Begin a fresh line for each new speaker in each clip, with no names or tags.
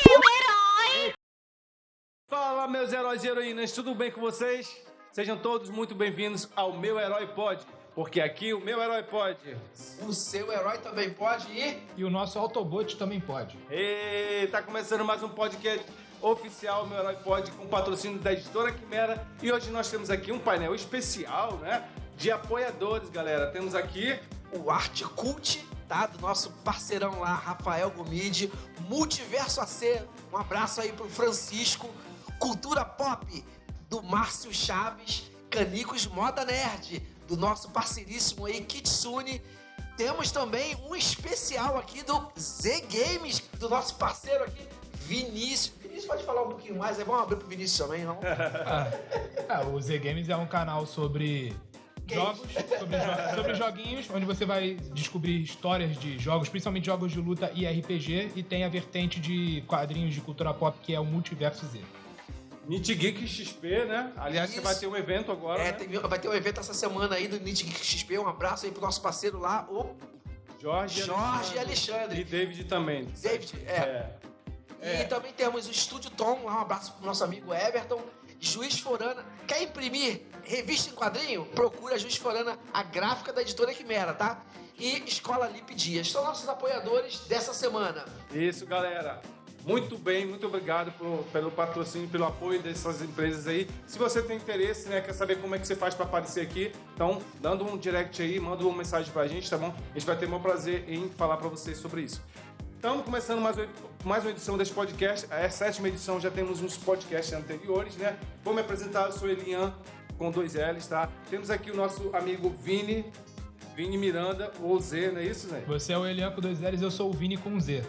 meu herói!
Fala, meus heróis e heroínas, tudo bem com vocês? Sejam todos muito bem-vindos ao Meu Herói Pode, porque aqui o Meu Herói Pode.
O seu herói também pode ir?
E o nosso Autobot também pode.
E tá começando mais um podcast oficial, Meu Herói Pode, com patrocínio da Editora Quimera. E hoje nós temos aqui um painel especial, né, de apoiadores, galera. Temos aqui
O Arte Cult, tá? Do nosso parceirão lá, Rafael Gomide. Multiverso AC, um abraço aí pro Francisco. Cultura Pop, do Márcio Chaves. Canicos Moda Nerd, do nosso parceiríssimo aí, Kitsune. Temos também um especial aqui do Z Games, do nosso parceiro aqui, Vinícius. Vinícius pode falar um pouquinho mais, é bom abrir pro Vinícius também, não?
O Z Games é um canal sobre jogos, sobre joguinhos, onde você vai descobrir histórias de jogos, principalmente jogos de luta e RPG, e tem a vertente de quadrinhos de cultura pop, que é o Multiverso Z.
Nit Geek XP, né? Aliás, você vai ter um evento agora, né?
Vai ter um evento essa semana aí do Nit Geek XP. Um abraço aí pro nosso parceiro lá, o
Jorge
e Alexandre.
E David também.
David, E também temos o Estúdio Tom, lá um abraço pro nosso amigo Everton. Juiz Forana. Quer imprimir revista em quadrinho? Procura Juiz Forana, a gráfica da Editora Quimera, tá? E Escola Lipe Dias. São nossos apoiadores dessa semana.
Isso, galera. Muito bem, muito obrigado pelo patrocínio, pelo apoio dessas empresas aí. Se você tem interesse, né, quer saber como é que você faz para aparecer aqui, então, dando um direct aí, manda uma mensagem pra gente, tá bom? A gente vai ter o maior prazer em falar para vocês sobre isso. Estamos começando mais uma edição desse podcast. É a 7ª edição, já temos uns podcasts anteriores, né? Vou me apresentar, eu sou Elian, com 2 L's, tá? Temos aqui o nosso amigo Vini Miranda, ou Z, não é isso, Zé?
Você é o Elian com 2 L's, eu sou o Vini com Z.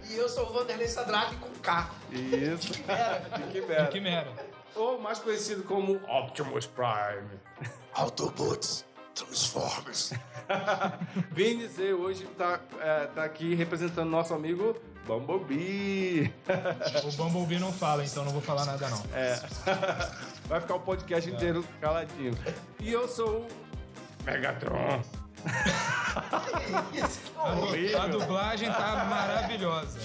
E eu sou o Vanderlei Sadraque com K.
Isso.
De Quimera.
Ou mais conhecido como Optimus Prime.
Autobots, Transformers.
Vini Z hoje tá aqui representando nosso amigo Bumblebee.
O Bumblebee não fala, então não vou falar nada não.
Vai ficar o podcast inteiro caladinho. E eu sou o Megatron.
A dublagem tá maravilhosa.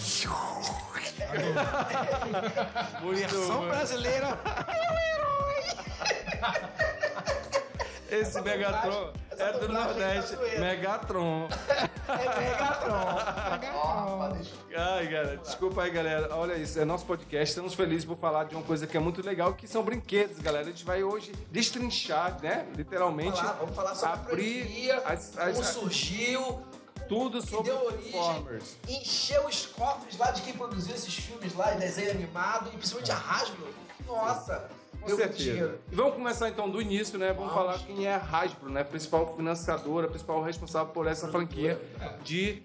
Versão brasileira.
Esse Megatron é do Nordeste. Megatron.
É Megatron.
Ai, cara, desculpa aí, galera. Olha isso, é nosso podcast. Estamos felizes por falar de uma coisa que é muito legal, que são brinquedos, galera. A gente vai hoje destrinchar, né? Literalmente.
Vamos falar sobre
abrir
a franquia, como surgiu,
tudo
que
sobre
deu origem,
Transformers.
encheu os cofres lá de quem produziu esses filmes lá, e desenho animado, e principalmente a Hasbro. Nossa,
Com
deu muito
certeza.
dinheiro.
E vamos começar então do início, né? Vamos
Vamos.
falar quem é a Hasbro, né? Principal financiadora, principal responsável por essa franquia de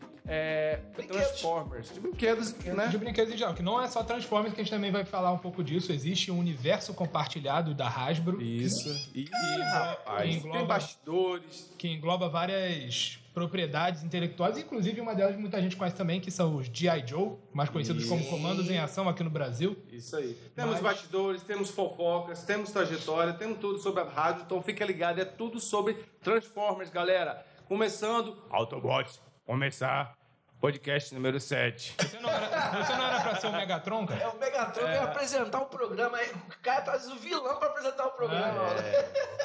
Transformers. De brinquedos, né?
De brinquedos em geral, que não é só Transformers, que a gente também vai falar um pouco disso. Existe um universo compartilhado da Hasbro.
Isso. E,
rapaz,
tem
engloba-
bastidores.
Que engloba várias propriedades intelectuais, inclusive uma delas que muita gente conhece também, que são os G.I. Joe, mais conhecidos como Comandos em Ação aqui no Brasil.
Isso aí. Temos
Mas-
bastidores, temos fofocas, temos trajetória, temos tudo sobre a rádio, então fica ligado, é tudo sobre Transformers, galera. Começando, Autobots, começar, podcast número 7.
Você não era pra ser o Megatron,
É
cara?
o Megatron que ia apresentar o programa, aí o cara traz o vilão pra apresentar o programa.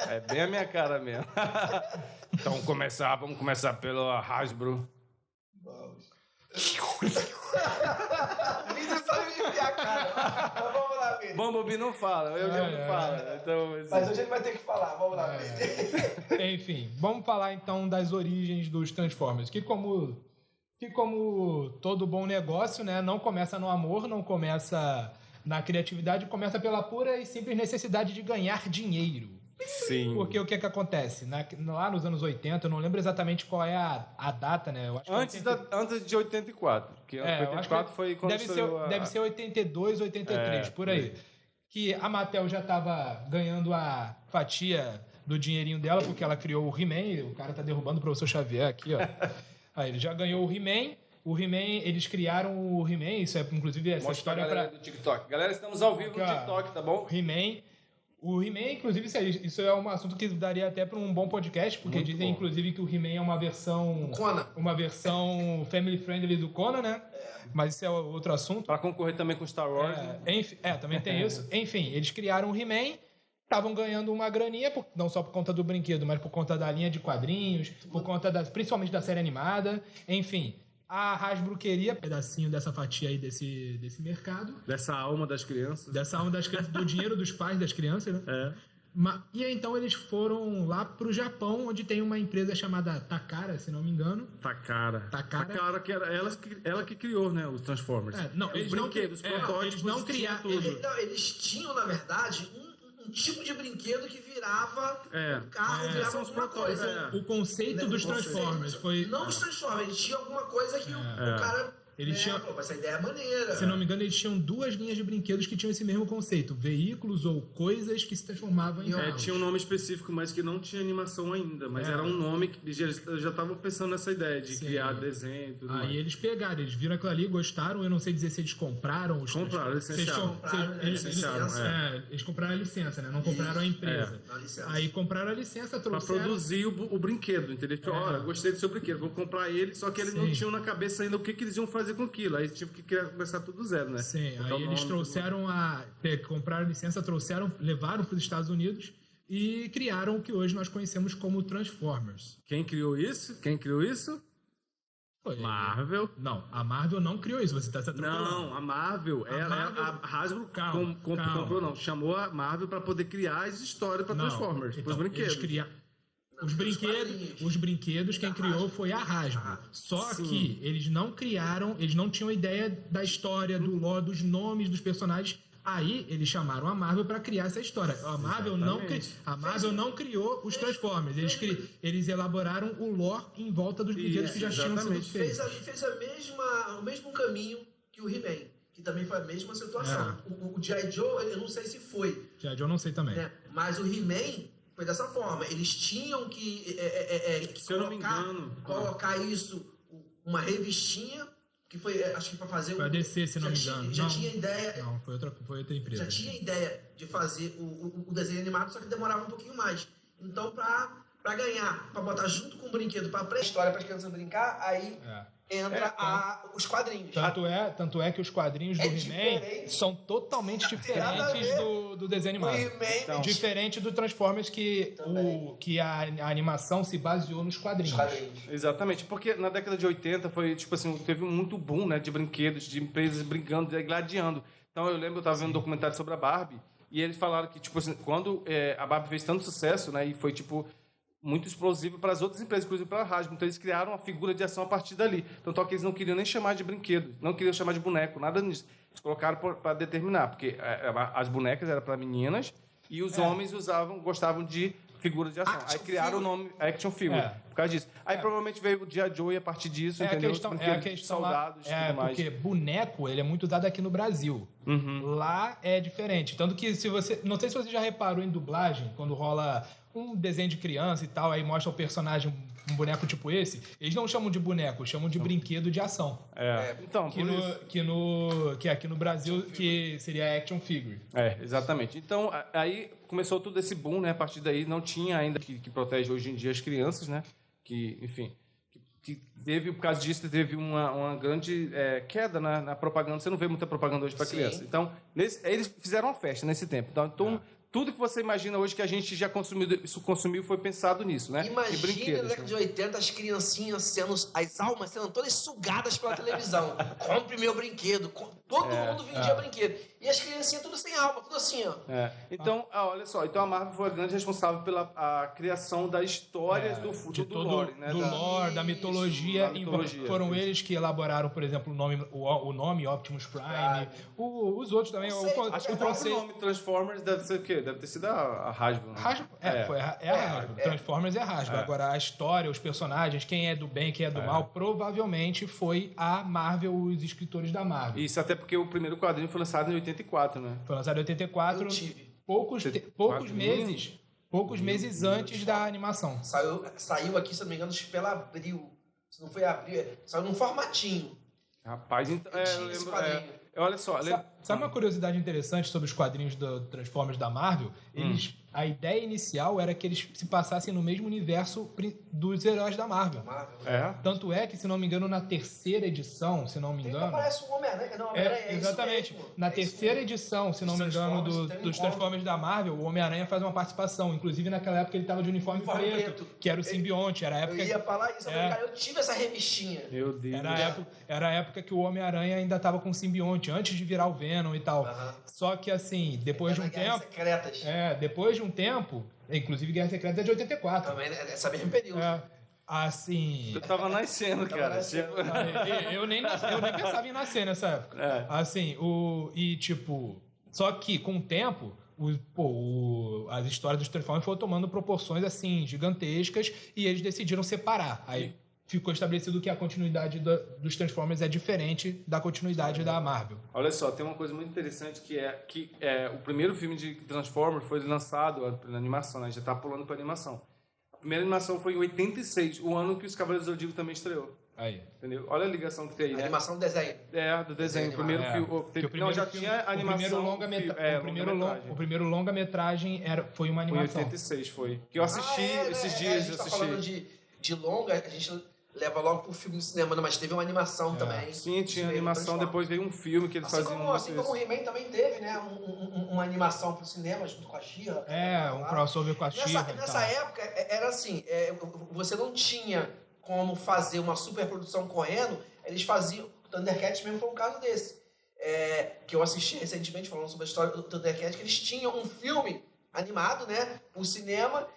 É bem a minha cara mesmo. Então vamos começar pela Hasbro.
Vinícius sabe enfiar a cara. Mas vamos lá, Vinícius.
Bumblebee não fala, eu já não falo. Então,
Mas hoje ele vai ter que falar, vamos lá, Vinícius.
Enfim, vamos falar então das origens dos Transformers, que como todo bom negócio, né, não começa no amor, não começa na criatividade, começa pela pura e simples necessidade de ganhar dinheiro.
sim.
Porque o que acontece? Lá nos anos 80, eu não lembro exatamente qual é a data, né? Eu acho que
Antes de 84. Porque
eu acho
84
que
foi quando
deve ser 82, 83, por aí. Que a Mattel já estava ganhando a fatia do dinheirinho dela, porque ela criou o He-Man. O cara tá derrubando o professor Xavier aqui, ó. Aí ele já ganhou o He-Man. O He-Man, eles criaram o He-Man, isso é inclusive essa
Mostra pra
história
galera do TikTok. Galera, estamos ao vivo no
Aqui, ó.
TikTok, tá bom?
He-Man. O He-Man, inclusive, isso é um assunto que daria até para um bom podcast, porque
Muito
dizem,
bom.
inclusive, que o He-Man é uma versão...
Conan.
Uma versão family friendly do Conan, né? Mas isso é outro assunto.
Pra concorrer também com Star Wars. Né?
Também tem isso. Enfim, eles criaram o He-Man, estavam ganhando uma graninha, não só por conta do brinquedo, mas por conta da linha de quadrinhos, por conta principalmente da série animada. Enfim, a Hasbro queria um pedacinho dessa fatia aí desse mercado.
Dessa alma das crianças.
Dessa alma das crianças, do dinheiro dos pais das crianças, né? E aí, então, eles foram lá pro Japão, onde tem uma empresa chamada Takara, se não me engano.
Takara, que era ela que criou, né, os Transformers.
Eles
não criaram.
Eles tinham, na verdade, um tipo de brinquedo que virava um carro, virava alguma coisa.
O conceito dos Transformers foi...
Não os Transformers, eles tinham alguma coisa que o cara... essa ideia é maneira.
Se não me engano, eles tinham 2 linhas de brinquedos que tinham esse mesmo conceito. Veículos ou coisas que se transformavam em carros.
Tinha um nome específico, mas que não tinha animação ainda. Mas era um nome que eles já estavam pensando nessa ideia de criar desenho e tudo mais.
Aí eles pegaram, eles viram aquilo ali, gostaram. Eu não sei dizer se eles compraram os... Eles compraram a licença, né? Não compraram a empresa. Aí compraram a licença, trouxeram...
Pra produzir o brinquedo, entendeu? Olha, gostei do seu brinquedo, vou comprar ele. Só que eles não tinham na cabeça ainda o que eles iam fazer com aquilo, aí tive que começar tudo do zero, né?
Sim, aí eles trouxeram compraram a licença, levaram para os Estados Unidos e criaram o que hoje nós conhecemos como Transformers.
Quem criou isso?
Foi
Marvel.
Não, a Marvel não criou isso, você está se atropelando.
Não, a Marvel, a Hasbro comprou, chamou a Marvel para poder criar as histórias para Transformers, para os brinquedos.
Os brinquedos, quem criou foi a Hasbro. Só que eles não criaram, eles não tinham ideia da história, do lore, dos nomes dos personagens. Aí eles chamaram a Marvel para criar essa história. A Marvel não criou os Transformers. Eles elaboraram o lore em volta dos brinquedos que já tinham sido feitos.
Fez o mesmo caminho que o He-Man, que também foi a mesma situação. O G.I. Joe, eu não sei se foi.
G.I. Joe eu não sei também.
Né? Mas o He-Man foi dessa forma. Eles tinham que colocar isso, uma revistinha, que foi, acho que para fazer...
Foi a DC, se não me engano.
Tinha ideia...
Não, foi outra empresa.
Já tinha ideia de fazer o desenho animado, só que demorava um pouquinho mais. Então, para ganhar, para botar junto com o brinquedo, para pré-história, para as crianças brincar, aí... entra os quadrinhos.
Tanto é que os quadrinhos do He-Man são totalmente diferentes do desenho animado. Diferente do Transformers, que a animação se baseou nos quadrinhos.
Exatamente, porque na década de 80 foi, tipo assim, teve muito boom, né, de brinquedos, de empresas brincando, gladiando. Então eu lembro, eu estava vendo um documentário sobre a Barbie, e eles falaram que, tipo assim, quando a Barbie fez tanto sucesso, né, e foi, tipo... muito explosivo para as outras empresas, inclusive para a Hasbro. Então, eles criaram uma figura de ação a partir dali. Tanto que eles não queriam nem chamar de brinquedo, não queriam chamar de boneco, nada nisso. Eles colocaram para determinar, porque as bonecas eram para meninas e os homens gostavam de figuras de ação. Aí criaram o nome Action Figure, por causa disso. Aí provavelmente veio o G.I. Joe e a partir disso, entendeu?
A questão soldados e tudo mais. Porque boneco, ele é muito dado aqui no Brasil. Lá é diferente. Tanto que não sei se você já reparou em dublagem, quando rola um desenho de criança e tal, aí mostra o personagem, um boneco tipo esse, eles não chamam de boneco, chamam de brinquedo de ação.
Então,
que aqui no Brasil, que seria action figure.
Exatamente. Então, aí começou todo esse boom, né? A partir daí não tinha ainda que protege hoje em dia as crianças, né? Que, enfim, que teve, por causa disso, teve uma grande queda na propaganda. Você não vê muita propaganda hoje para criança. Então, eles fizeram uma festa nesse tempo. Então tudo que você imagina hoje que a gente já consumiu foi pensado nisso, né?
Imagina na década de 80 as criancinhas as almas sendo todas sugadas pela televisão. Compre meu brinquedo. Todo mundo vendia brinquedo. E as criancinhas tudo sem alma, tudo assim, ó.
Então, olha só. Então a Marvel foi a grande responsável pela criação das histórias do lore, né?
Do lore, da mitologia. Foram eles que elaboraram, por exemplo, o nome Optimus Prime. Os outros também.
Acho que o próprio nome Transformers deve ser o quê? Deve ter sido a Hasbro. Né?
Foi a Hasbro. Transformers é a Hasbro. Agora, a história, os personagens, quem é do bem, quem é do mal, provavelmente foi a Marvel, os escritores da Marvel.
Isso, até porque o primeiro quadrinho foi lançado em 84, né?
Foi lançado em 84, poucos meses antes da animação.
Saiu aqui, se não me engano, pela Abril. Se não foi Abril, saiu num formatinho.
Rapaz, então, eu lembro... olha só,
Sabe uma curiosidade interessante sobre os quadrinhos do Transformers da Marvel? A ideia inicial era que eles se passassem no mesmo universo dos heróis da Marvel. Tanto é que, se não me engano, na terceira edição, se não me engano...
Aparece o Homem-Aranha. Não, Homem-Aranha
exatamente. Na terceira edição, se não me engano, dos Transformers da Marvel, o Homem-Aranha faz uma participação. Inclusive, naquela época, ele estava de uniforme preto, que era o simbionte. Era a época...
Eu ia falar isso, cara, eu tive essa revistinha.
Meu Deus.
Era a época que o Homem-Aranha ainda estava com o simbionte, antes de virar o Venom e tal. Só que, assim, depois de um tempo...
Secretas.
Depois de um tempo... Inclusive, Guerra Secreta é de 84.
Também, nessa mesmo período.
Assim...
Eu tava nascendo, cara.
Eu nem pensava em nascer nessa época. Assim, só que, com o tempo... as histórias dos Transformers foram tomando proporções, assim, gigantescas, e eles decidiram separar. Aí ficou estabelecido que a continuidade dos Transformers é diferente da continuidade da Marvel.
Olha só, tem uma coisa muito interessante que o primeiro filme de Transformers foi lançado na animação, né? Já tá pulando pra animação. A primeira animação foi em 86, o ano que os Cavaleiros do Zodíaco também estreou.
Aí.
Entendeu? Olha a ligação que tem aí, né?
A animação do desenho.
Do desenho. O primeiro filme. Não, já tinha animação.
O primeiro longa-metragem foi uma animação.
Foi em 86, foi. Que eu assisti esses dias.
A gente tá falando de longa, a gente leva logo pro filme do cinema, mas teve uma animação também.
Sim, tinha animação, depois veio um filme que eles faziam.
Assim como o He-Man também teve, né? Uma animação pro cinema junto com a She-Ra.
Um crossover com a She-Ra.
Nessa época, era assim, você não tinha como fazer uma superprodução correndo, eles faziam... O Thundercats mesmo foi um caso desse. Que eu assisti recentemente, falando sobre a história do Thundercats, que eles tinham um filme animado, né? Pro cinema,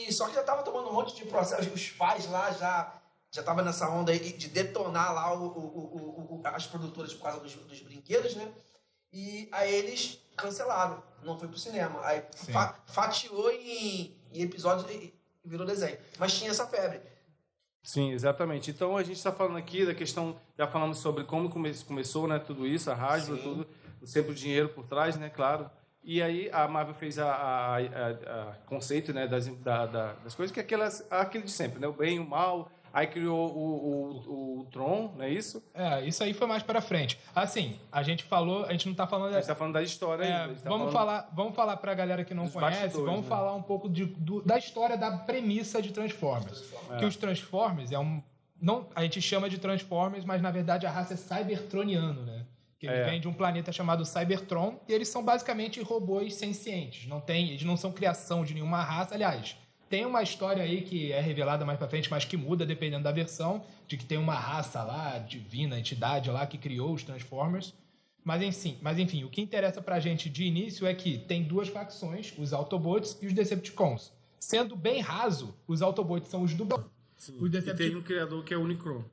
só que já tava tomando um monte de processo. Os pais lá já tava nessa onda aí de detonar lá as produtoras por causa dos brinquedos, né? E aí eles cancelaram, não foi pro cinema. Aí fatiou em episódios e virou desenho. Mas tinha essa febre.
Sim, exatamente. Então a gente está falando aqui da questão, já falamos sobre como começou, né, tudo isso, a Hasbro, tudo, sempre o dinheiro por trás, né, claro. E aí a Marvel fez a conceito, né, das coisas, que é aquele de sempre, né, o bem e o mal. Aí criou o Tron, não é isso?
Isso aí foi mais para frente. Assim, a gente não tá falando...
A gente tá falando da história aí.
Vamos falar pra galera que não conhece, vamos falar um pouco da história, da premissa de Transformers. Que os Transformers a gente chama de Transformers, mas na verdade a raça é Cybertroniano, né? Que eles vêm de um planeta chamado Cybertron, e eles são basicamente robôs sencientes. Eles não são criação de nenhuma raça, aliás... Tem uma história aí que é revelada mais pra frente, mas que muda dependendo da versão, de que tem uma raça lá, divina, entidade lá, que criou os Transformers. Mas enfim, o que interessa pra gente de início é que tem duas facções, os Autobots e os Decepticons. Sendo bem raso, os Autobots são os do...
E tem um criador que é o Unicron.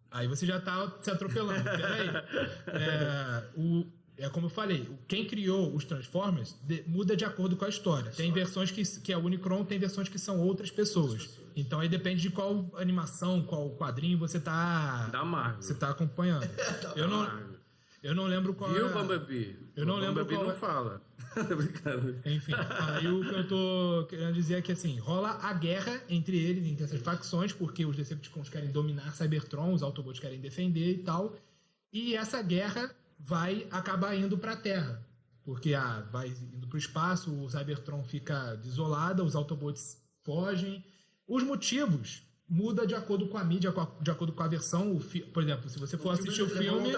Aí você já tá se atropelando, peraí. Como eu falei, quem criou os Transformers muda de acordo com a história. Tem versões que é o Unicron, tem versões que são outras pessoas. Então aí depende de qual animação, qual quadrinho você tá acompanhando. Eu não lembro qual
é. Viu, Bumblebee?
Eu não lembro
qual não fala. Tô brincando.
Enfim, aí o que eu tô querendo dizer é que assim, rola a guerra entre eles, entre essas facções, porque os Decepticons querem dominar Cybertron, os Autobots querem defender e tal. E essa guerra vai acabar indo para a Terra, porque vai indo para o espaço, o Cybertron fica desolado, os Autobots fogem. Os motivos mudam de acordo com a mídia, de acordo com a versão. Por exemplo, se você for assistir o filme,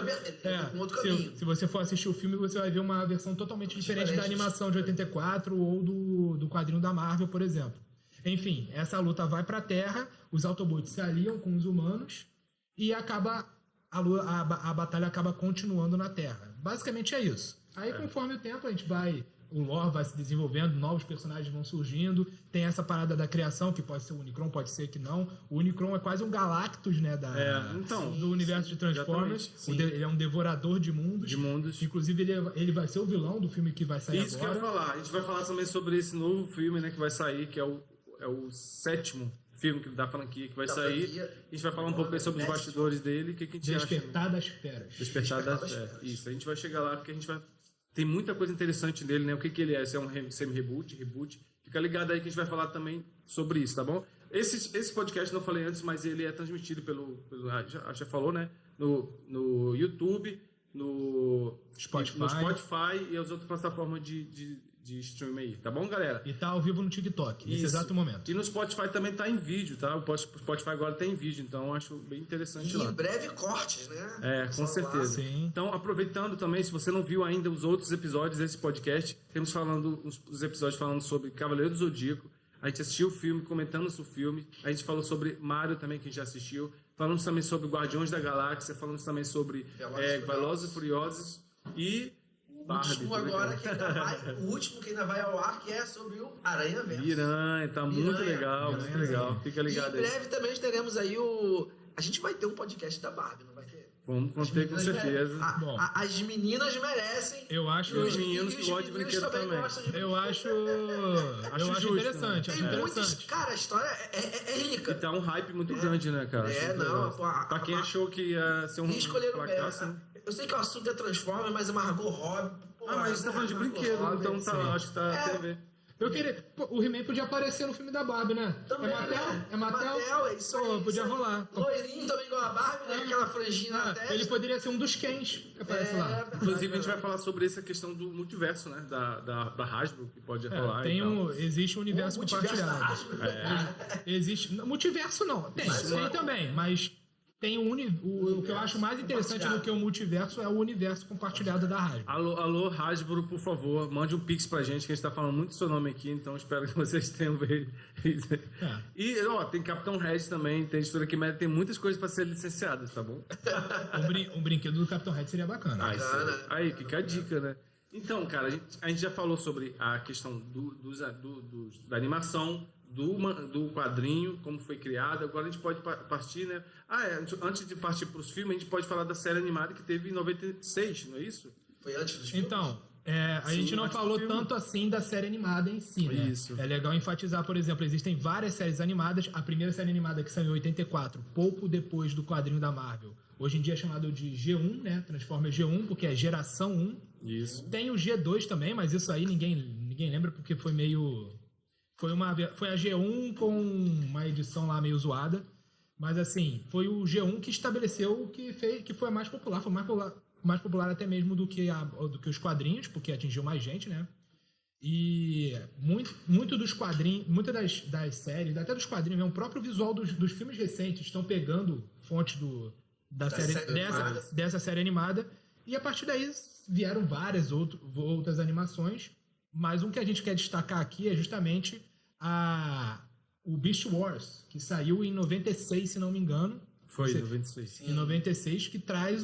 se você for assistir o filme, você vai ver uma versão totalmente diferente da animação de 84 ou do quadrinho da Marvel, por exemplo. Enfim, essa luta vai para a Terra, os Autobots se aliam com os humanos e a batalha acaba continuando na Terra. Basicamente é isso. Aí, conforme o tempo, o lore vai se desenvolvendo, novos personagens vão surgindo, tem essa parada da criação, que pode ser o Unicron, pode ser que não. O Unicron é quase um Galactus, né, do universo de Transformers. Ele é um devorador de mundos. Inclusive, ele vai ser o vilão do filme que vai sair
Isso
agora.
Que eu ia falar. A gente vai falar também sobre esse novo filme, né, que vai sair, que é o 7º filme da franquia que vai sair. A gente vai falar um pouco sobre os bastidores dele. O que a gente
Despertar das Feras.
Despertar das Feras. Isso, a gente vai chegar lá porque a gente vai... Tem muita coisa interessante nele, né? O que ele é? Se é um semi-reboot? Fica ligado aí que a gente vai falar também sobre isso, tá bom? Esse podcast, não falei antes, mas ele é transmitido já falou, né? No YouTube, no
Spotify.
no Spotify e as outras plataformas de stream aí, tá bom, galera?
E tá ao vivo no TikTok, nesse
Isso.
exato momento.
E no Spotify também tá em vídeo, tá? O Spotify agora tem vídeo, então eu acho bem interessante
E
lá.
em breve cortes, né?
É, com certeza.
Sim.
Então, aproveitando também, se você não viu ainda os outros episódios desse podcast, temos falando os episódios falando sobre Cavaleiro do Zodíaco. A gente assistiu o filme, comentando o filme. A gente falou sobre Mario também, que a gente já assistiu. Falamos também sobre Guardiões da Galáxia. Falamos também sobre Velozes e Furiosos. E Barbie.
O último agora que ainda vai, o último que ainda vai ao ar, que é sobre o Aranha Verso.
Miranha, tá muito legal, muito legal. Fica ligado
E em
aí.
breve também teremos aí o... A gente vai ter um podcast da Barbie, não vai ter?
Vamos ter com certeza.
Bom.
As meninas merecem.
Eu acho...
E os meninos que gostam de brinquedo também.
gostam de
Eu acho
justo,
interessante, acho
Tem muitos...
interessante.
Cara, a história é rica.
E tá um hype muito grande, né, cara?
É,
Muito
não,
legal.
pô,
Pra quem achou que ia ser um
E escolheram bem.
fracasso, né?
Eu sei que o assunto é Transformers, mas é Margot Robbie. Pô,
Ah, mas você tá falando de brinquedo, então tá, acho que tá tem a ver.
Eu queria... Pô, o He-Man podia aparecer no filme da Barbie, né?
Também,
é Mattel?
né?
É Mattel?
é isso
Pô,
aí.
podia
isso aí.
rolar.
Loirinho também igual a Barbie, né? Aquela franjinha na testa.
Ele poderia ser um dos Kens que aparece lá.
Inclusive, a gente vai falar sobre essa questão do multiverso, né? Da Hasbro, que pode rolar.
Tem
e tal.
existe um universo compartilhado. Existe... Multiverso não. Tem também, mas tem o que eu acho mais interessante do que o multiverso é o universo compartilhado da Hasbro.
Alô, Hasbro, por favor, mande um pix pra gente, que a gente tá falando muito do seu nome aqui, então espero que vocês tenham visto. E, ó, tem Capitão Red também, tem editora que tem muitas coisas pra ser licenciadas, tá bom?
Um brinquedo do Capitão Red seria bacana.
Aí fica a dica, né? Então, cara, a gente já falou sobre a questão da animação, do quadrinho, como foi criado. Agora a gente pode partir, né? Antes de partir para os filmes, a gente pode falar da série animada que teve em 96, não é isso?
Foi antes dos filmes?
Então, a gente não falou tanto assim da série animada em si, né?
Isso.
É legal enfatizar, por exemplo, existem várias séries animadas. A primeira série animada que saiu em 84, pouco depois do quadrinho da Marvel. Hoje em dia é chamado de G1, né? Transformers G1, porque é geração 1.
Isso.
Tem o G2 também, mas isso aí ninguém lembra porque foi meio... Foi a G1 com uma edição lá meio zoada. Mas assim, foi o G1 que estabeleceu que foi a mais popular. Foi mais popular até mesmo do que os quadrinhos, porque atingiu mais gente, né? E muito dos quadrinhos, muitas das séries, até dos quadrinhos, mesmo, o próprio visual dos filmes recentes estão pegando fontes dessa série animada. E a partir daí vieram várias outras animações. Mas um que a gente quer destacar aqui é justamente o Beast Wars, que saiu em 96, se não me engano.
Foi, em 96.
Em 96, que traz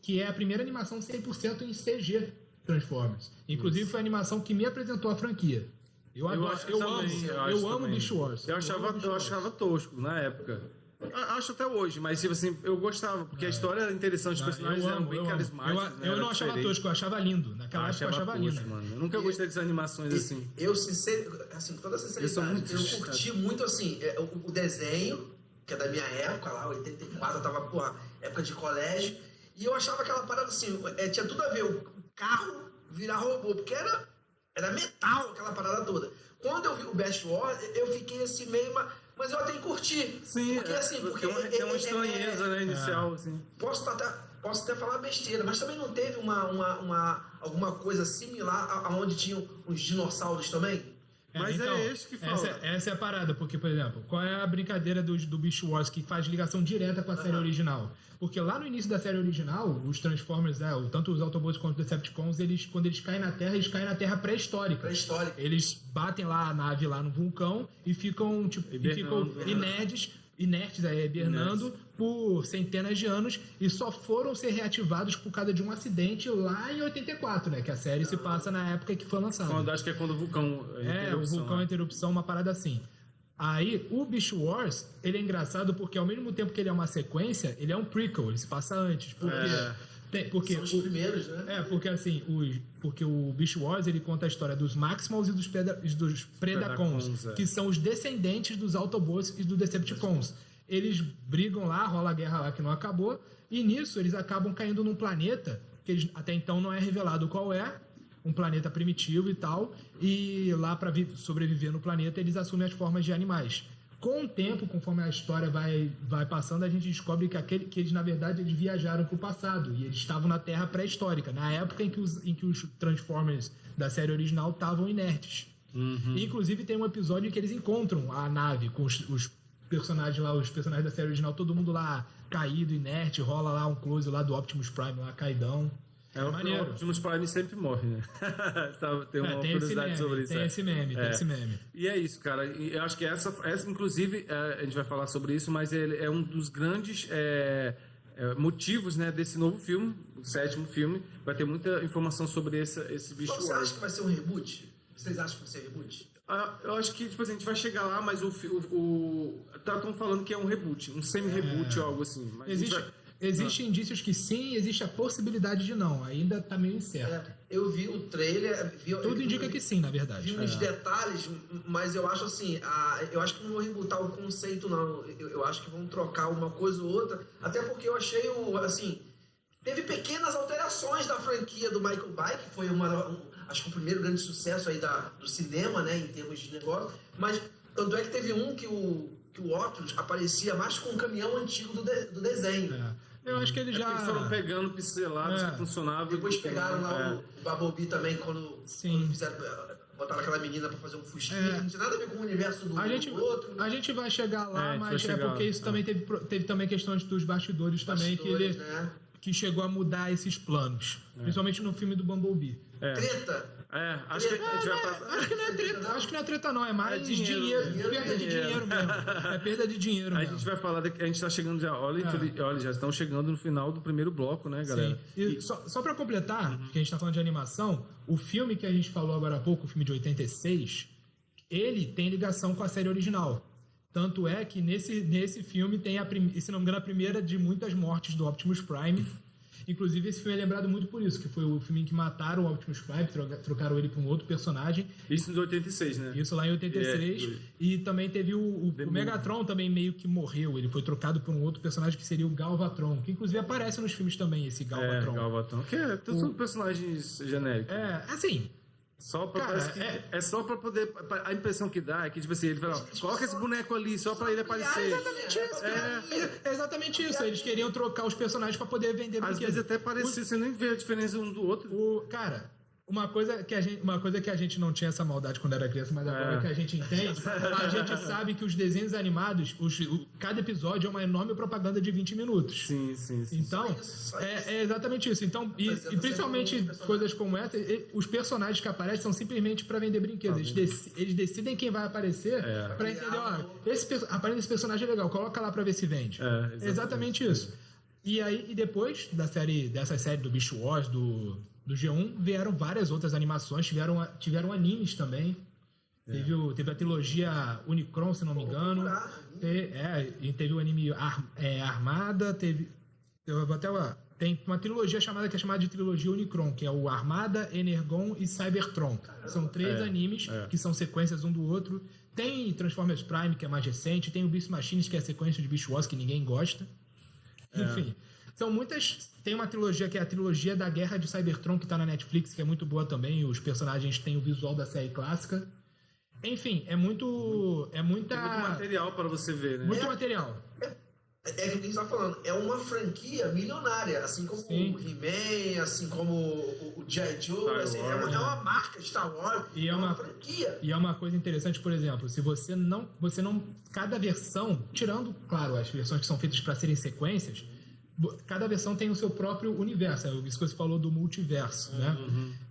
que é a primeira animação 100% em CG Transformers. Inclusive, foi a animação que me apresentou a franquia. Eu amo Beast Wars.
Eu achava tosco na época. Acho até hoje, mas tipo assim, eu gostava, porque a história era interessante, os personagens eram bem carismáticos.
Eu não achava tosco, eu achava lindo. Naquela época eu achava lindo.
Mano. Eu nunca gostei dessas animações assim.
Eu, com toda sinceridade, eu curti muito assim, o desenho, que é da minha época, lá, 84, eu tava, época de colégio, e eu achava aquela parada assim, tinha tudo a ver, o carro virar robô, porque era metal aquela parada toda. Quando eu vi o Beast Wars, eu fiquei assim meio... Mas eu até curti.
Sim,
porque
tem uma estranheza, né, inicial, assim.
Posso até falar besteira, mas também não teve alguma coisa similar aonde tinham os dinossauros também?
Mas então, é esse que fala.
Essa é a parada, porque, por exemplo, qual é a brincadeira do Beast Wars que faz ligação direta com a série original? Porque lá no início da série original, os Transformers, tanto os Autobots quanto os Decepticons, quando eles caem na Terra pré-histórica. Eles batem lá a nave lá no vulcão e ficam inertes, hibernando por centenas de anos e só foram ser reativados por causa de um acidente lá em 84, né? Que a série se passa na época que foi lançada.
Acho que é quando o vulcão...
o vulcão interrupção, uma parada assim. Aí, o Beast Wars, ele é engraçado porque ao mesmo tempo que ele é uma sequência, ele é um prequel, ele se passa antes. Porque
são os primeiros, né?
Porque o Beast Wars, ele conta a história dos Maximals e dos Predacons, que são os descendentes dos Autobots e dos Decepticons. Eles brigam lá, rola a guerra lá que não acabou, e nisso eles acabam caindo num planeta, que até então não é revelado qual é, um planeta primitivo e tal, e lá para sobreviver no planeta eles assumem as formas de animais. Com o tempo, conforme a história vai passando, a gente descobre que eles, na verdade, eles viajaram para o passado e eles estavam na Terra pré-histórica, na época em que os Transformers da série original estavam inertes. E, inclusive, tem um episódio em que eles encontram a nave com os personagens lá, os personagens da série original, todo mundo lá caído, inerte, rola lá um close lá do Optimus Prime, lá caidão.
O Optimus Prime sempre morre, né? Tem uma curiosidade sobre isso.
Tem esse meme.
E é isso, cara. E eu acho que essa inclusive, a gente vai falar sobre isso, mas ele é um dos grandes motivos, né, desse novo filme, o 7º filme. Vai ter muita informação sobre esse bicho.
Você acha que vai ser um reboot? Vocês acham que vai ser reboot?
Eu acho que, tipo assim, a gente vai chegar lá, mas estão falando que é um reboot, um semi-reboot ou algo assim. Mas
Existem indícios que sim, existe a possibilidade de não. Ainda tá meio incerto.
Eu vi o trailer...
Tudo indica que sim, na verdade.
Vi uns detalhes, mas eu acho assim... eu acho que não vão rebootar o conceito, não. Eu acho que vão trocar uma coisa ou outra. Até porque eu achei, assim... Teve pequenas alterações da franquia do Michael Bay, que foi acho que o primeiro grande sucesso aí do cinema, né? Em termos de negócio. Mas tanto é que teve um que o Optimus aparecia mais com um caminhão antigo do desenho.
Eu acho que eles já...
Eles foram pegando pincelados que funcionavam.
Depois pegaram lá o Bumblebee também, quando fizeram... Botaram aquela menina pra fazer um fusquinha. Não tinha nada a ver com o universo do outro.
A gente vai chegar lá, mas porque isso também teve também questões dos bastidores também, que chegou a mudar esses planos. Principalmente no filme do Bumblebee.
Treta! Acho que a gente vai passar.
Acho que não é treta, não. É mais dinheiro. Perda de dinheiro mesmo. É perda de dinheiro mesmo.
A gente vai falar... A gente tá chegando já... Olha, já estão chegando no final do primeiro bloco, né, galera?
E só pra completar, que a gente tá falando de animação, o filme que a gente falou agora há pouco, o filme de 86, ele tem ligação com a série original. Tanto é que nesse filme tem, se não me engano, a primeira de muitas mortes do Optimus Prime. Inclusive, esse filme é lembrado muito por isso, que foi o filme em que mataram o Optimus Prime, trocaram ele por um outro personagem.
Isso em 86, né?
Isso lá em 86. E também teve o Megatron também meio que morreu. Ele foi trocado por um outro personagem que seria o Galvatron, que inclusive aparece nos filmes também, esse Galvatron.
Galvatron. Que são personagens genéricos.
Assim...
Só pra, é só pra poder... A impressão que dá é que, tipo assim, ele fala, coloca esse boneco ali só pra ele aparecer.
É exatamente isso. Eles queriam trocar os personagens pra poder vender
brinquedos. Às vezes até parecia, você nem vê a diferença um do outro.
Cara... Uma coisa que a gente não tinha essa maldade quando era criança, mas agora que a gente entende, a gente sabe que os desenhos animados, cada episódio é uma enorme propaganda de 20 minutos.
Sim.
Então, é exatamente isso. Então, e principalmente coisas como essa, os personagens que aparecem são simplesmente para vender brinquedos. Eles decidem quem vai aparecer para entender, aparece esse personagem é legal, coloca lá para ver se vende. É exatamente isso. E aí, depois dessa série do Beast Wars, do G1, vieram várias outras animações, tiveram animes também. Teve a trilogia Unicron, se não me engano. Teve o anime Armada, tem uma trilogia que é chamada de trilogia Unicron, que é o Armada, Energon e Cybertron. São 3 animes que são sequências um do outro. Tem Transformers Prime, que é mais recente. Tem o Beast Machines, que é a sequência de Beast Wars, que ninguém gosta. Enfim, são muitas... Tem uma trilogia que é a trilogia da Guerra de Cybertron, que tá na Netflix, que é muito boa também. Os personagens têm o visual da série clássica. Enfim, é muita...
Tem muito material para você ver, né?
Muito material.
É que a gente tá falando, é uma franquia milionária, assim como o He-Man, assim como o G.I. Joe, assim, é uma marca Star Wars, é uma franquia.
E é uma coisa interessante, por exemplo, se você não... Cada versão, tirando, claro, as versões que são feitas para serem sequências, cada versão tem o seu próprio universo. Isso que você falou do multiverso, né?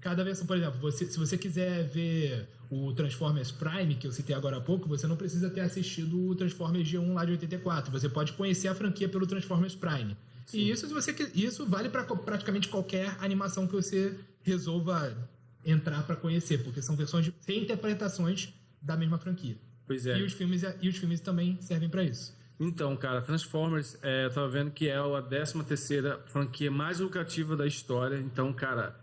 Cada versão, por exemplo, se você quiser ver o Transformers Prime, que eu citei agora há pouco, você não precisa ter assistido o Transformers G1 lá de 84. Você pode conhecer a franquia pelo Transformers Prime. Sim. E isso vale para praticamente qualquer animação que você resolva entrar para conhecer, porque são versões de reinterpretações da mesma franquia.
Pois é.
E os filmes também servem para isso.
Então, cara, Transformers, eu tava vendo que é a 13ª franquia mais lucrativa da história. Então, cara,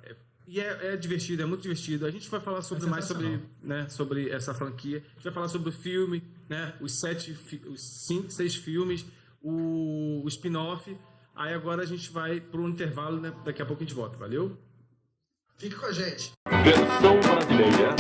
é divertido, é muito divertido. A gente vai falar sobre essa franquia. A gente vai falar sobre o filme, né? Os 6 filmes, o spin-off. Aí agora a gente vai pro intervalo, né? Daqui a pouco a gente volta, valeu?
Fique com a gente.
Versão brasileira.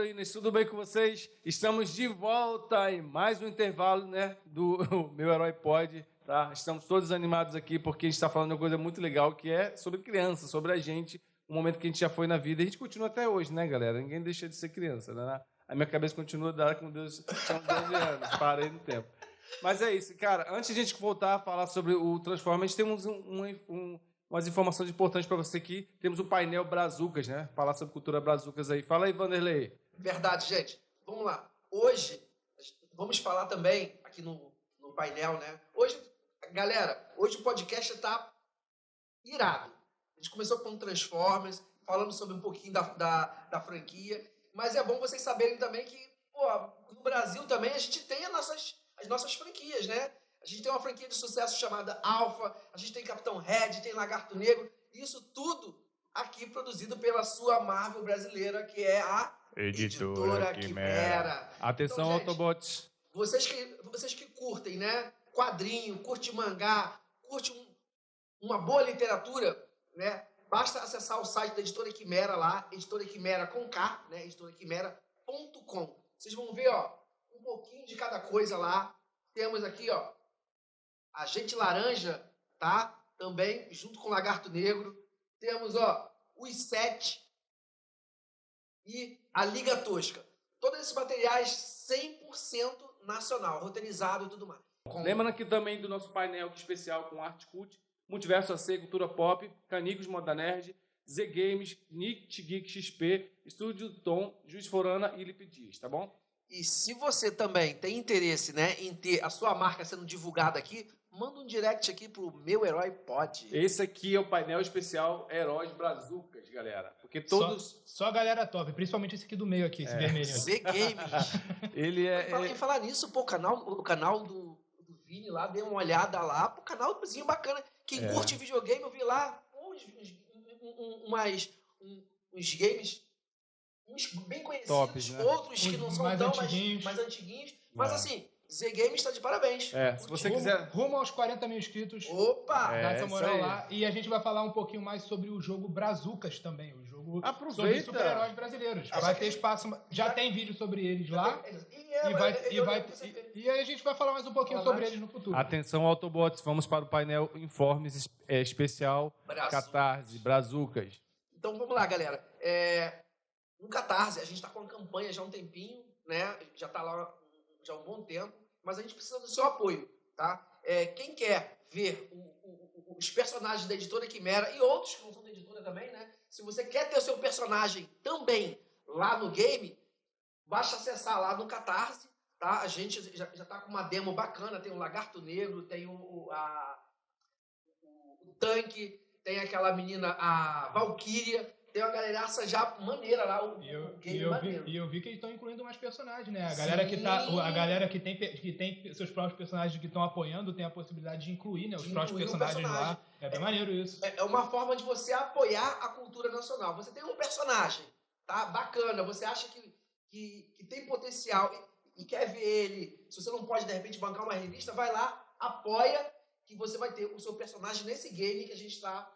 heroínas, tudo bem com vocês? Estamos de volta em mais um intervalo, né, do Meu Herói Pod, tá? Estamos todos animados aqui porque a gente está falando de uma coisa muito legal que é sobre criança, sobre a gente, um momento que a gente já foi na vida e a gente continua até hoje, né, galera? Ninguém deixa de ser criança, né? A minha cabeça continua dada com Deus, tinha 12 anos, parei no tempo. Mas é isso, cara. Antes de a gente voltar a falar sobre o Transformers, temos umas informações importantes para você aqui. Temos o painel Brazucas, né? Falar sobre cultura Brazucas aí. Fala aí, Vanderlei.
Verdade, gente. Vamos lá. Hoje, vamos falar também aqui no painel, né? Hoje, galera, hoje o podcast está irado. A gente começou com Transformers, falando sobre um pouquinho da franquia, mas é bom vocês saberem também que, pô, no Brasil também a gente tem as nossas franquias, né? A gente tem uma franquia de sucesso chamada Alpha, a gente tem Capitão Red, tem Lagarto Negro, isso tudo aqui produzido pela sua Marvel brasileira, que é a Editora Quimera.
Atenção, então, gente, Autobots.
Vocês que curtem, né? Quadrinho, curte mangá, curte uma boa literatura, né? Basta acessar o site da Editora Quimera lá, Editora Quimera com K, né? editoraquimera.com. Vocês vão ver, ó, um pouquinho de cada coisa lá. Temos aqui, ó, Agente Laranja, tá? Também, junto com Lagarto Negro. Temos, ó, os 7 e a Liga Tosca. Todos esses materiais 100% nacional, roteirizado e tudo mais.
Lembrando aqui também do nosso painel especial com Arte Cult, Multiverso AC, Cultura Pop, Canicos Moda Nerd, Z Games, Nick Geek XP, Estúdio Tom, Juiz Forana e Lipe Dias, tá bom?
E se você também tem interesse, né, em ter a sua marca sendo divulgada aqui, manda um direct aqui pro Meu Herói Pod.
Esse aqui é o painel especial Heróis Brazucas, galera. Porque todos...
Só a galera top, principalmente esse aqui do meio aqui, esse vermelho.
Z Games.
Ele é...
Em falar nisso, pô, o canal do Vini lá, dê uma olhada lá, pô, canalzinho bacana. Quem curte videogame, eu vi lá, pô, uns games... Uns bem conhecidos, tops, né? Outros que não são mais tão mais antiguinhos. Mas assim, Z Games está de parabéns.
Se você quiser...
Rumo aos 40 mil inscritos.
Opa!
Dá essa moral lá. E a gente vai falar um pouquinho mais sobre o jogo Brazucas também. O jogo sobre super-heróis brasileiros. Vai ter espaço... Já tem vídeo sobre eles lá. E aí a gente vai falar mais um pouquinho sobre eles no futuro.
Atenção, Autobots. Vamos para o painel Informes especial Catarse, Brazucas.
Então vamos lá, galera. No Catarse, a gente está com uma campanha já há um tempinho, né? Já está lá já há um bom tempo, mas a gente precisa do seu apoio, tá? Quem quer ver os personagens da Editora Quimera e outros que não são da editora também, né? Se você quer ter o seu personagem também lá no game, basta acessar lá no Catarse, tá? A gente já está com uma demo bacana, tem o Lagarto Negro, tem o Tanque, tem aquela menina, a Valkyria. Tem uma galeraça já maneira lá, o game maneiro.
E eu vi que eles estão incluindo mais personagens, né? A galera que tem seus próprios personagens que estão apoiando tem a possibilidade de incluir, né? Os próprios personagens lá. É bem maneiro isso.
É uma forma de você apoiar a cultura nacional. Você tem um personagem, tá? Bacana. Você acha que tem potencial e quer ver ele. Se você não pode, de repente, bancar uma revista, vai lá, apoia, que você vai ter o seu personagem nesse game que a gente está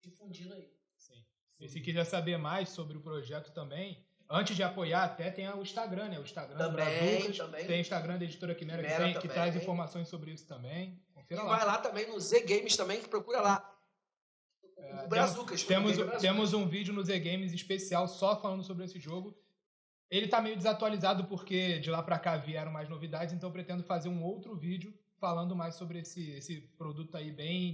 difundindo aí.
Sim. E se quiser saber mais sobre o projeto também, antes de apoiar, até tem o Instagram, né? O Instagram do Brazucas, tem o Instagram da Editora Quimera que traz informações sobre isso também. Confira lá.
Vai lá também no Z Games também, que procura lá. O Brazucas.
Temos um vídeo no Z Games especial só falando sobre esse jogo. Ele tá meio desatualizado porque de lá pra cá vieram mais novidades, então eu pretendo fazer um outro vídeo falando mais sobre esse produto aí bem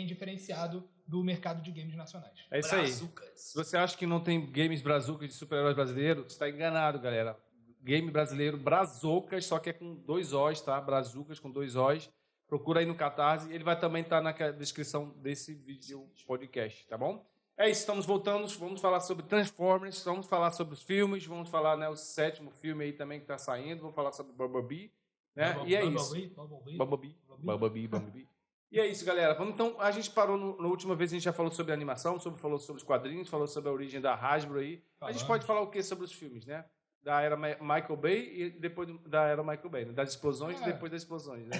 diferenciado do mercado de games nacionais.
É isso aí. Se você acha que não tem games brazucas de super-heróis brasileiros, você está enganado, galera. Game brasileiro, Brazucas, só que é com 2 Os, tá? Brazucas com 2 Os. Procura aí no Catarse. Ele vai também estar na descrição desse vídeo podcast, tá bom? É isso, estamos voltando. Vamos falar sobre Transformers, vamos falar sobre os filmes, vamos falar, né, o 7º filme aí também que está saindo, vamos falar sobre Bumblebee, né? E é isso. Bumblebee. E é isso, galera. Então, a gente parou na última vez, a gente já falou sobre a animação, falou sobre os quadrinhos, falou sobre a origem da Hasbro aí. A gente pode falar o que sobre os filmes, né? Da era Michael Bay e depois da era Michael Bay, né? Das explosões e depois das explosões, né?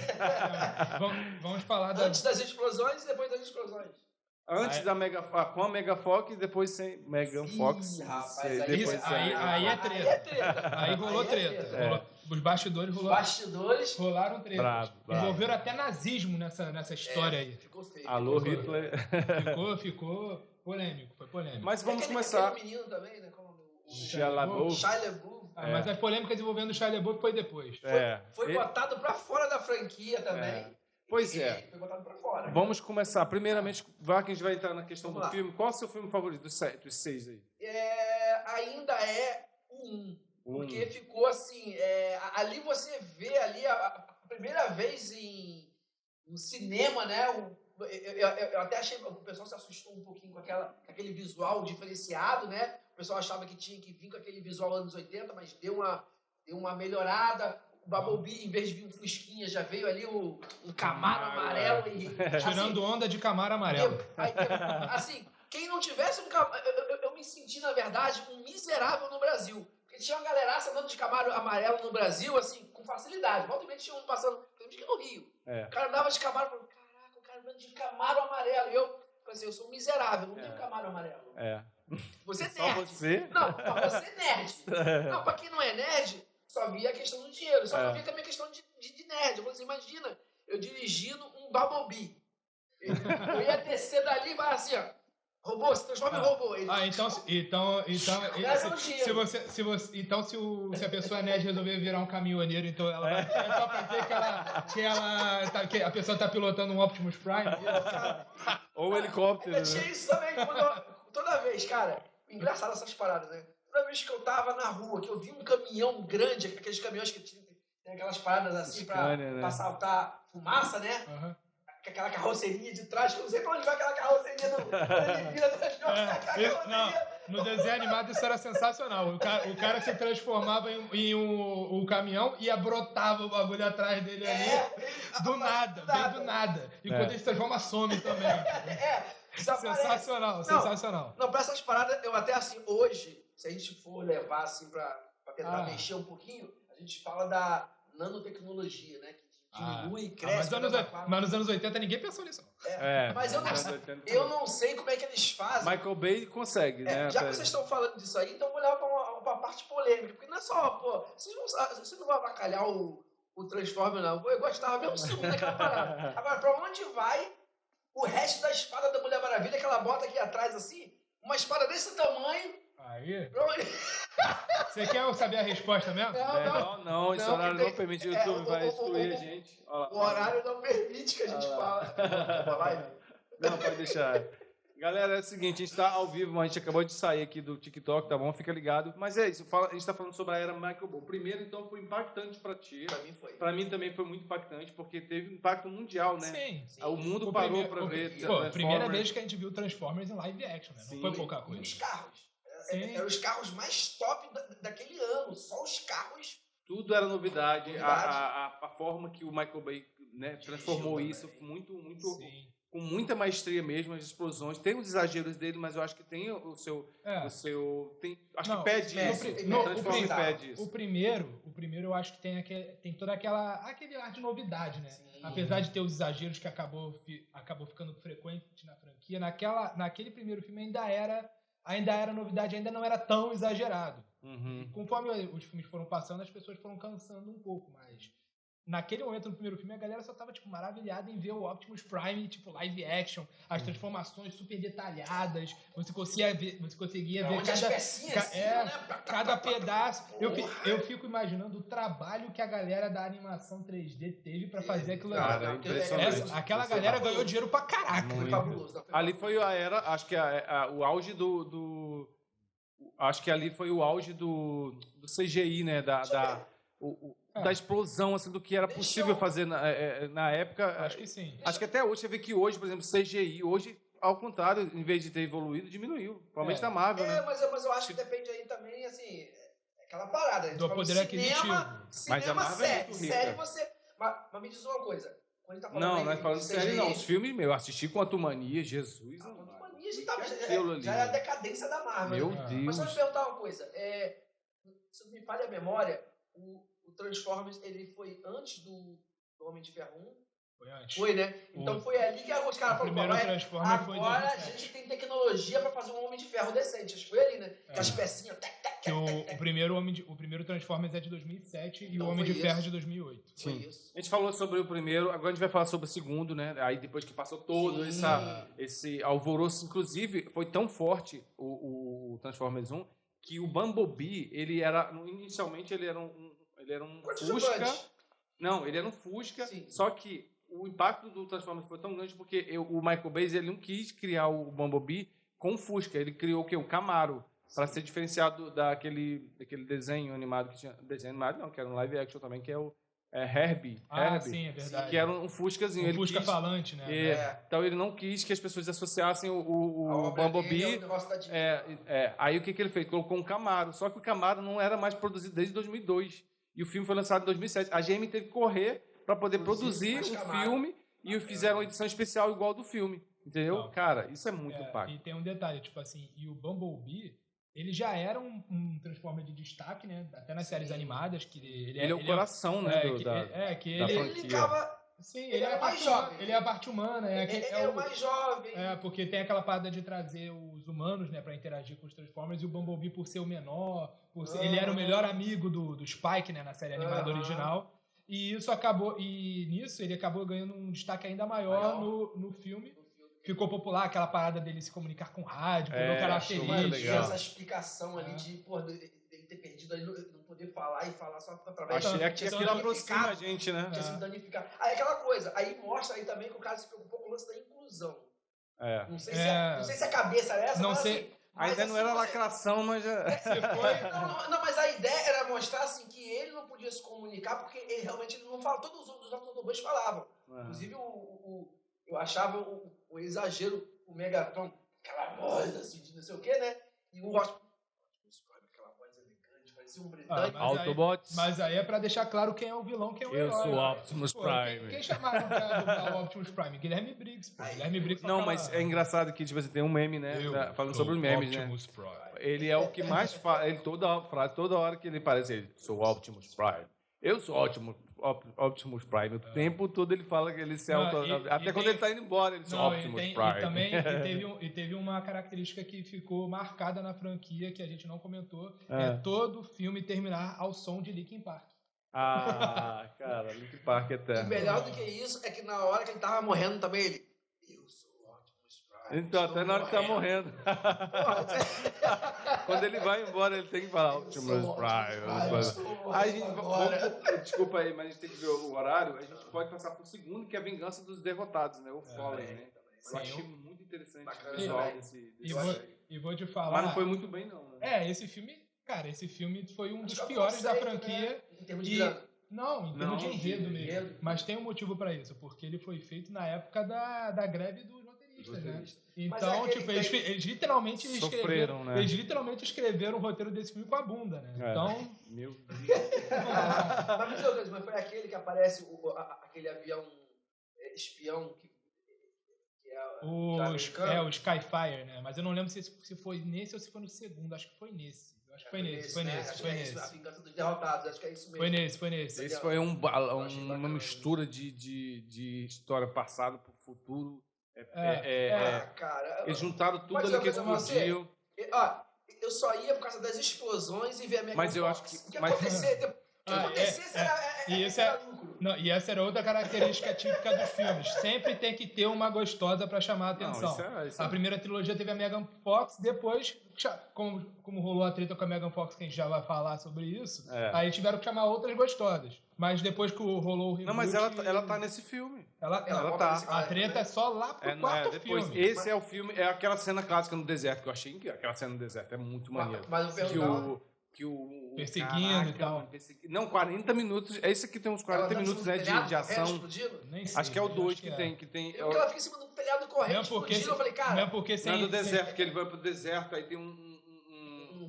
Vamos falar
antes das explosões e depois das explosões.
Antes da com a Megafox e depois sem Megan Fox.
Rapaz,
Aí é treta. Aí rolou treta. Os bastidores rolaram treta.
Bravo.
Envolveram até nazismo nessa história aí.
Ficou feio.
Alô, Hitler.
Ficou polêmico, foi polêmico.
Mas vamos começar.
Aquele menino também, né? Como
Shia LaBeouf.
Shia LaBeouf.
Mas as polêmicas envolvendo o Shia LaBeouf foi depois.
Foi botado pra fora da franquia também.
Pois é.
Foi botado pra fora.
Vamos começar. Primeiramente, que a gente vai entrar na questão do filme. Qual é o seu filme favorito dos 6 aí?
Ainda é o 1. Porque ficou assim... ali você vê ali a primeira vez no cinema, né? Eu até achei... O pessoal se assustou um pouquinho com aquele visual diferenciado, né? O pessoal achava que tinha que vir com aquele visual anos 80, mas deu uma melhorada. O Bumblebee, em vez de vir um Fusquinha, já veio ali um Camaro amarelo.
Tirando onda de Camaro amarelo.
Assim, quem não tivesse um Camaro... Eu me senti, na verdade, um miserável no Brasil. Porque tinha uma galeraça andando de Camaro amarelo no Brasil, assim, com facilidade. Volta e meia tinha um passando, principalmente aqui no Rio. O cara andava de Camaro, falando, caraca, o cara andando de Camaro amarelo. E eu falei assim, eu sou um miserável, não tenho Camaro amarelo. Você é nerd.
Só você?
Não, você é nerd. Não, pra quem não é nerd, só via a questão do dinheiro. Só não via também a questão de nerd. Eu falei assim, imagina, eu dirigindo um Bumblebee. Eu ia descer dali e falar assim, ó, robô, se transforma em robô. Se a pessoa nerd resolver virar um caminhoneiro, então ela vai... É só pra dizer que a pessoa tá pilotando um Optimus Prime.
Ou um helicóptero.
Eu tinha isso também. Toda vez, cara, engraçado essas paradas, né? Toda vez que eu tava na rua, que eu vi um caminhão grande, aqueles caminhões que tem aquelas paradas assim pra saltar fumaça, né? Aquela carroceria de trás, que eu não sei pra onde vai aquela carroceria
no desenho animado isso era sensacional. O cara se transformava em um caminhão e brotava o bagulho atrás dele ali, do nada. E quando ele se transforma, some também. Sensacional.
Não, pra essas paradas, eu até assim, hoje, se a gente for levar assim pra tentar mexer um pouquinho, a gente fala da nanotecnologia, né? Diminui e cresce.
Mas nos anos 80 ninguém pensou nisso.
Mas eu não sei como é que eles fazem.
Michael Bay consegue, né?
Já que vocês estão falando disso aí, então vou levar pra parte polêmica. Porque não é só, vocês não vão avacalhar o Transformer, não. Eu gostava mesmo sumindo daquela parada. Agora, pra onde vai o resto da espada da Mulher Maravilha que ela bota aqui atrás, assim? Uma espada desse tamanho.
Aí. Você quer saber a resposta mesmo?
Não, esse horário não permite, o YouTube vai excluir a gente.
O horário não permite que a gente fale.
Não, pode deixar. Galera, é o seguinte, a gente tá ao vivo, a gente acabou de sair aqui do TikTok, tá bom? Fica ligado. Mas é isso, a gente tá falando sobre a era Michael Bay. O primeiro, então, foi impactante pra ti.
Pra mim foi.
Pra mim também foi muito impactante, porque teve um impacto mundial, né?
Sim.
O mundo parou pra ver.
Primeira vez que a gente viu Transformers em live action, né? Não foi pouca coisa.
E os carros. Eram os carros mais top daquele ano. Só os carros.
Tudo era novidade. A forma que o Michael Bay, né, transformou isso muito com muita maestria mesmo, as explosões. Tem os exageros dele, mas eu acho que tem o seu acho que pede isso.
O primeiro eu acho que tem toda aquele ar de novidade, né? Sim. Apesar de ter os exageros que acabou ficando frequente na franquia, naquele primeiro filme ainda era novidade, ainda não era tão exagerado. Conforme os filmes foram passando, as pessoas foram cansando um pouco, mas naquele momento, no primeiro filme, a galera só tava, maravilhada em ver o Optimus Prime, live action, as transformações super detalhadas, você conseguia ver cada pedaço. Eu fico imaginando o trabalho que a galera da animação 3D teve pra fazer aquilo ali.
Impressionante.
Aquela galera ganhou dinheiro pra caraca.
Foi fabuloso.
Ali foi a era, acho que o auge acho que ali foi o auge do CGI, né? Da explosão, assim, do que era possível fazer na época.
Acho que sim.
Acho que até hoje, você vê que hoje, por exemplo, CGI, hoje, ao contrário, em vez de ter evoluído, diminuiu. Provavelmente da Marvel, né?
Mas eu acho que depende aí também, assim, aquela parada.
Do poder aquisitivo.
Mas a Marvel é muito rica.
Série você... Mas me diz uma coisa. Quando ele tá falando
não é falando de série, não. Os filmes, eu assisti Quantumania, Jesus.
Já é a decadência da Marvel.
Meu Deus.
Mas só me perguntar uma coisa. Se não me falha a memória, o Transformers, ele foi antes do Homem de Ferro 1
Foi antes.
Foi, né? Então foi ali que os caras falaram,
primeiro Transformers foi em
agora a
2007.
gente tem tecnologia pra fazer um Homem de Ferro decente. Acho que foi ali, né? Que as pecinhas...
Que o primeiro Transformers é de 2007 e
Então
o Homem de
foi
Ferro é
isso.
de 2008.
Foi
Sim.
isso.
A gente falou sobre o primeiro, agora a gente vai falar sobre o segundo, né? Aí depois que passou todo
Sim.
esse alvoroço, inclusive, foi tão forte o Transformers 1, que o Bumblebee, inicialmente ele era um Fusca. Não, ele era um Fusca,
Sim.
só que o impacto do Transformers foi tão grande porque o Michael Bay, ele não quis criar o Bumblebee com o Fusca, ele criou o quê? O Camaro, para ser diferenciado daquele desenho animado que tinha... Desenho animado não, que era um live action também, que é o Herbie.
Sim, é verdade.
Que era um Fuscazinho.
Um Fusca falante, né?
Então ele não quis que as pessoas associassem o
Bumblebee.
Bumblebee. Aí o que ele fez? Colocou um Camaro. Só que o Camaro não era mais produzido desde 2002. E o filme foi lançado em 2007. A GM teve que correr para poder produzir o filme e fizeram uma edição especial igual do filme. Entendeu?
Não.
Cara, isso é muito impacto.
E tem um detalhe, tipo assim, e o Bumblebee, ele já era um Transformer de destaque, né? Até nas séries animadas, que ele
é o coração, né?
Ele ficava...
Sim,
ele era mais jovem.
Ele é a parte humana.
Ele era mais jovem.
Porque tem aquela parada de trazer os humanos, né, pra interagir com os Transformers, e o Bumblebee, por ser o menor, ele era o melhor amigo do Spike, né, na série animada original. E isso acabou... E nisso ele acabou ganhando um destaque ainda maior no filme. Ficou popular aquela parada dele se comunicar com rádio, pegou características.
Essa explicação ali de ele ter perdido ali, não poder falar e falar só através
de... Achei que aquilo aproxima a gente, né?
Tinha se danificar. Aí aquela coisa, aí mostra aí também que o cara se preocupou com o lance da inclusão. Não sei se a cabeça era essa,
não
mas
sei.
Assim,
ainda não era lacração, mas já...
Não, mas a ideia era mostrar assim, que ele não podia se comunicar porque ele realmente não falava. Todos os outros Autobots falavam. Inclusive eu achava o exagero, o Megatron, aquela voz assim, de não sei o que, né? E o Optimus Prime, aquela voz elegante, parecia um britânico.
Autobots.
Mas aí é pra deixar claro quem é o vilão, quem é o herói.
Eu sou o Optimus Prime.
Quem chamaram pra dublar o Optimus Prime? Guilherme Briggs, pô. Guilherme Briggs.
Não, mas é engraçado que tipo, tem um meme, né? Falando sobre os memes, né?
Prime.
Ele é o que mais fala. Ele toda hora que ele aparece, ele sou o Optimus Prime. Eu sou Optimus Prime. O tempo todo ele fala que ele se até quando ele tá indo embora, ele sou Optimus Prime.
E teve uma característica que ficou marcada na franquia, que a gente não comentou, é todo filme terminar ao som de Linkin Park.
Cara, Linkin Park é eterno.
E melhor do que isso é que na hora que ele tava morrendo também, ele... Eu sou o Optimus Prime.
Então, até na hora que tá morrendo. Quando ele vai embora, ele tem que falar Optimus Prime. Desculpa aí, mas a gente tem que ver o horário. A gente pode passar pro segundo, que é a Vingança dos Derrotados, né? O Fallen, né? Eu achei muito interessante o visual desse
E vou te falar...
Mas não foi muito bem, não. Né?
Esse filme foi um dos piores da franquia.
Né? Em termos de grana.
Não, em termos de enredo mesmo. Mas tem um motivo pra isso, porque ele foi feito na época da greve dos roteiristas, né? Então, eles literalmente
sofreram, né?
Eles literalmente escreveram o roteiro desse filme com a bunda, né? Então...
Meu Deus.
Mas foi aquele que aparece aquele avião espião que
o Skyfire, né? Mas eu não lembro se foi nesse ou se foi no segundo. Acho que foi nesse. Acho que foi nesse.
A Vingança dos Derrotados, acho que é isso mesmo.
Foi nesse.
Esse foi uma mistura de história passada pro futuro.
Cara,
eles juntaram tudo ali que explodiu.
Eu só ia por causa das explosões e ver a Megan
Mas eu
Fox.
acho que...
O que acontecesse era lucro.
Não, e essa era outra característica típica dos filmes. Sempre tem que ter uma gostosa pra chamar a atenção. A primeira trilogia teve a Megan Fox, depois, como rolou a treta com a Megan Fox, que a gente já vai falar sobre isso, aí tiveram que chamar outras gostosas. Mas depois que rolou o reboot...
Não, mas ela tá nesse filme.
Ela tá. A treta é só lá pro quarto filme.
Esse é o filme, é aquela cena clássica no deserto, que eu achei incrível. Aquela cena no deserto é muito maneiro.
Mas eu
perseguindo e tal.
Não, 40 minutos. Esse aqui tem uns 40 minutos de ação.
Nem sei,
acho que é o 2 que tem.
Porque ela fica em cima do telhado correndo, explodindo. Eu falei, cara...
Não, porque
do deserto, que ele vai pro deserto, aí tem um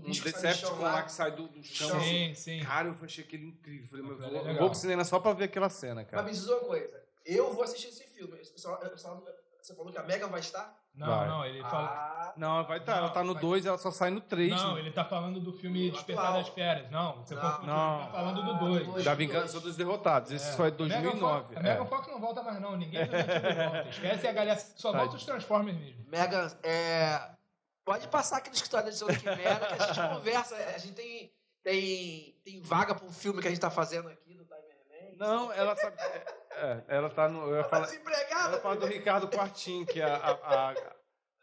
Decepticon lá que sai do chão.
Sim.
Cara, eu achei aquele incrível. Falei, eu vou pro cinema só pra ver aquela cena, cara.
Mas me diz uma coisa. Eu vou assistir esse filme. Você falou que a Megan vai estar?
Não, ele fala...
Não, vai estar. Ela tá no 2, ela só sai no 3.
Não, ele tá falando do filme Despertar das Férias. Não, você confundiu. Ele tá falando do 2.
Da Vingança dos Derrotados. Esse foi 2009.
A Megan Fox não volta mais não. ninguém do antigo volta. Esquece a galera, só volta os Transformers mesmo.
Megan, pode passar aqui no escritório da edição da Quimera, que a gente conversa. A gente tem vaga para um filme que a gente tá fazendo aqui do Timerman.
Não, ela sabe. Ela tá no. Eu ia falar,
desempregada.
ela fala do Ricardo Quartin, que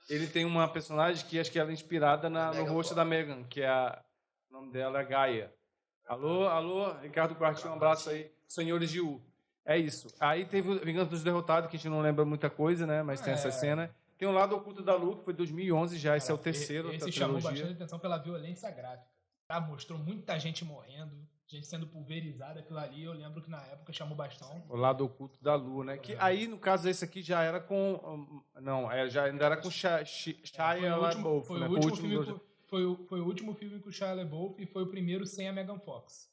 ele tem uma personagem que acho que ela é inspirada no rosto da Megan, que o nome dela é Gaia. Alô, Ricardo Quartin, um abraço aí, senhores de U. É isso. Aí teve o Vingança dos Derrotados, que a gente não lembra muita coisa, né? Mas tem essa cena. Tem o Lado Oculto da Lua, que foi 2011 já, esse é o terceiro.
Esse chamou bastante atenção pela violência gráfica. Tá? Mostrou muita gente morrendo, gente sendo pulverizada, aquilo ali. Eu lembro que na época chamou bastante.
O Lado Oculto da Lua, né? Que aí, no caso, esse aqui já era com... Não, já ainda era com Shia LaBeouf, né?
Foi o último filme com o Shia LaBeouf e foi o primeiro sem a Megan Fox.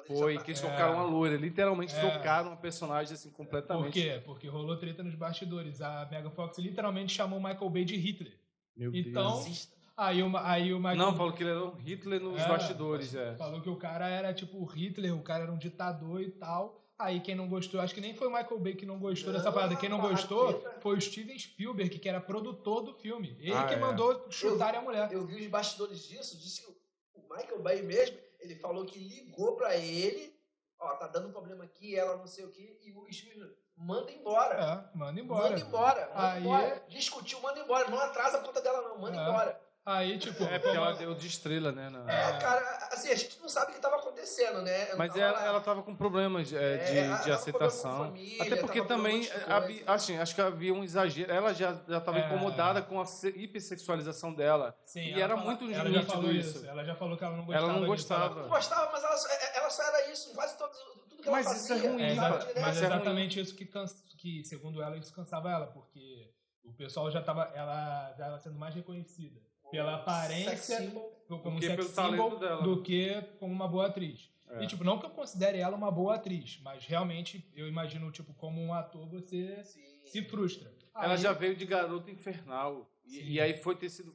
Foi, que eles trocaram uma loira. Literalmente trocaram uma personagem assim completamente.
Por quê? Porque rolou treta nos bastidores. A Megan Fox literalmente chamou o Michael Bay de Hitler.
Meu
Deus. Aí o Michael...
Não, falou que ele era um Hitler nos bastidores.
Falou que o cara era tipo o Hitler, o cara era um ditador e tal. Aí quem não gostou, acho que nem foi o Michael Bay que não gostou dessa parada. Quem não gostou foi o Steven Spielberg, que era produtor do filme. Ele que mandou chutarem a mulher.
Eu vi os bastidores disso, disse que o Michael Bay mesmo, ele falou que ligou pra ele, tá dando um problema aqui, ela não sei o que, e o Spielberg manda embora.
Manda embora.
Manda embora. Discutiu, manda embora. Não atrasa a conta dela não, manda embora.
Aí, tipo...
porque ela deu de estrela, né?
Cara, assim, a gente não sabe o que estava acontecendo, né?
Mas ela tava com problemas de aceitação.
Família,
até porque também, acho que havia um exagero. Ela já estava incomodada com a hipersexualização dela.
Sim,
e era muito nítido isso.
Ela já falou que ela não gostava.
Ela não gostava.
Ela não gostava, mas ela só era isso. Quase tudo que ela fazia.
Mas isso é ruim.
Mas é exatamente isso que, segundo ela, isso cansava ela. Porque o pessoal já estava sendo mais reconhecida pela aparência, como sex symbol, do que como uma boa atriz. E, tipo, não que eu considere ela uma boa atriz, mas realmente eu imagino, tipo, como um ator você se frustra.
Ela já veio de Garota Infernal. E aí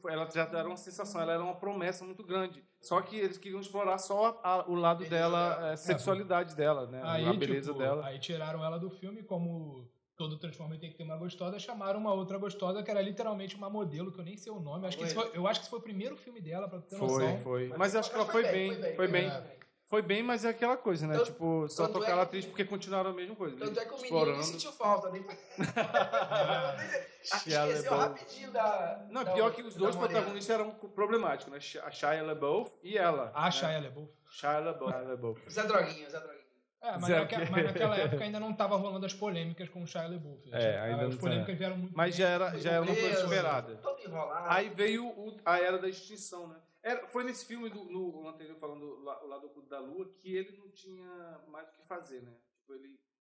ela já era uma sensação, ela era uma promessa muito grande. Só que eles queriam explorar só o lado dela, a sexualidade dela, né? A beleza dela.
Aí tiraram ela do filme, como... Todo Transformer tem que ter uma gostosa, chamaram uma outra gostosa, que era literalmente uma modelo, que eu nem sei o nome. Eu acho que esse foi o primeiro filme dela, pra ter noção.
Foi. Mas acho que ela foi bem. Foi bem, mas é aquela coisa, né? Tipo, só tocar ela atriz porque continuaram a mesma coisa.
Tanto é que o menino nem sentiu falta. Esqueceu rapidinho da...
Não, pior que os dois protagonistas eram problemáticos, né? A Shia LaBeouf e ela.
Shia LaBeouf.
Shia LaBeouf.
Zé Droguinha.
Mas naquela época ainda não estava rolando as polêmicas com o Shia LaBeouf.
Ainda
as polêmocas vieram muito...
Mas já era uma coisa esperada.
Todo enrolado.
Aí veio a Era da Extinção, né? Foi nesse filme, no anterior, falando o Lado Oculto da Lua, que ele não tinha mais o que fazer, né? Tipo,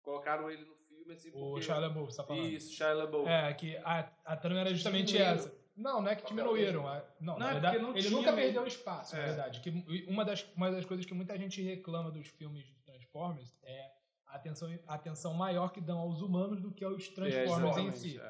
colocaram ele no filme, assim, porque...
O Shia LaBeouf, você tá falando?
Isso, Shia LaBeouf.
Que a trama era justamente essa. Não é que diminuíram. Não, na verdade, ele nunca perdeu espaço, na verdade. Que uma das coisas que muita gente reclama dos filmes de Transformers é a atenção maior que dão aos humanos do que aos Transformers em si.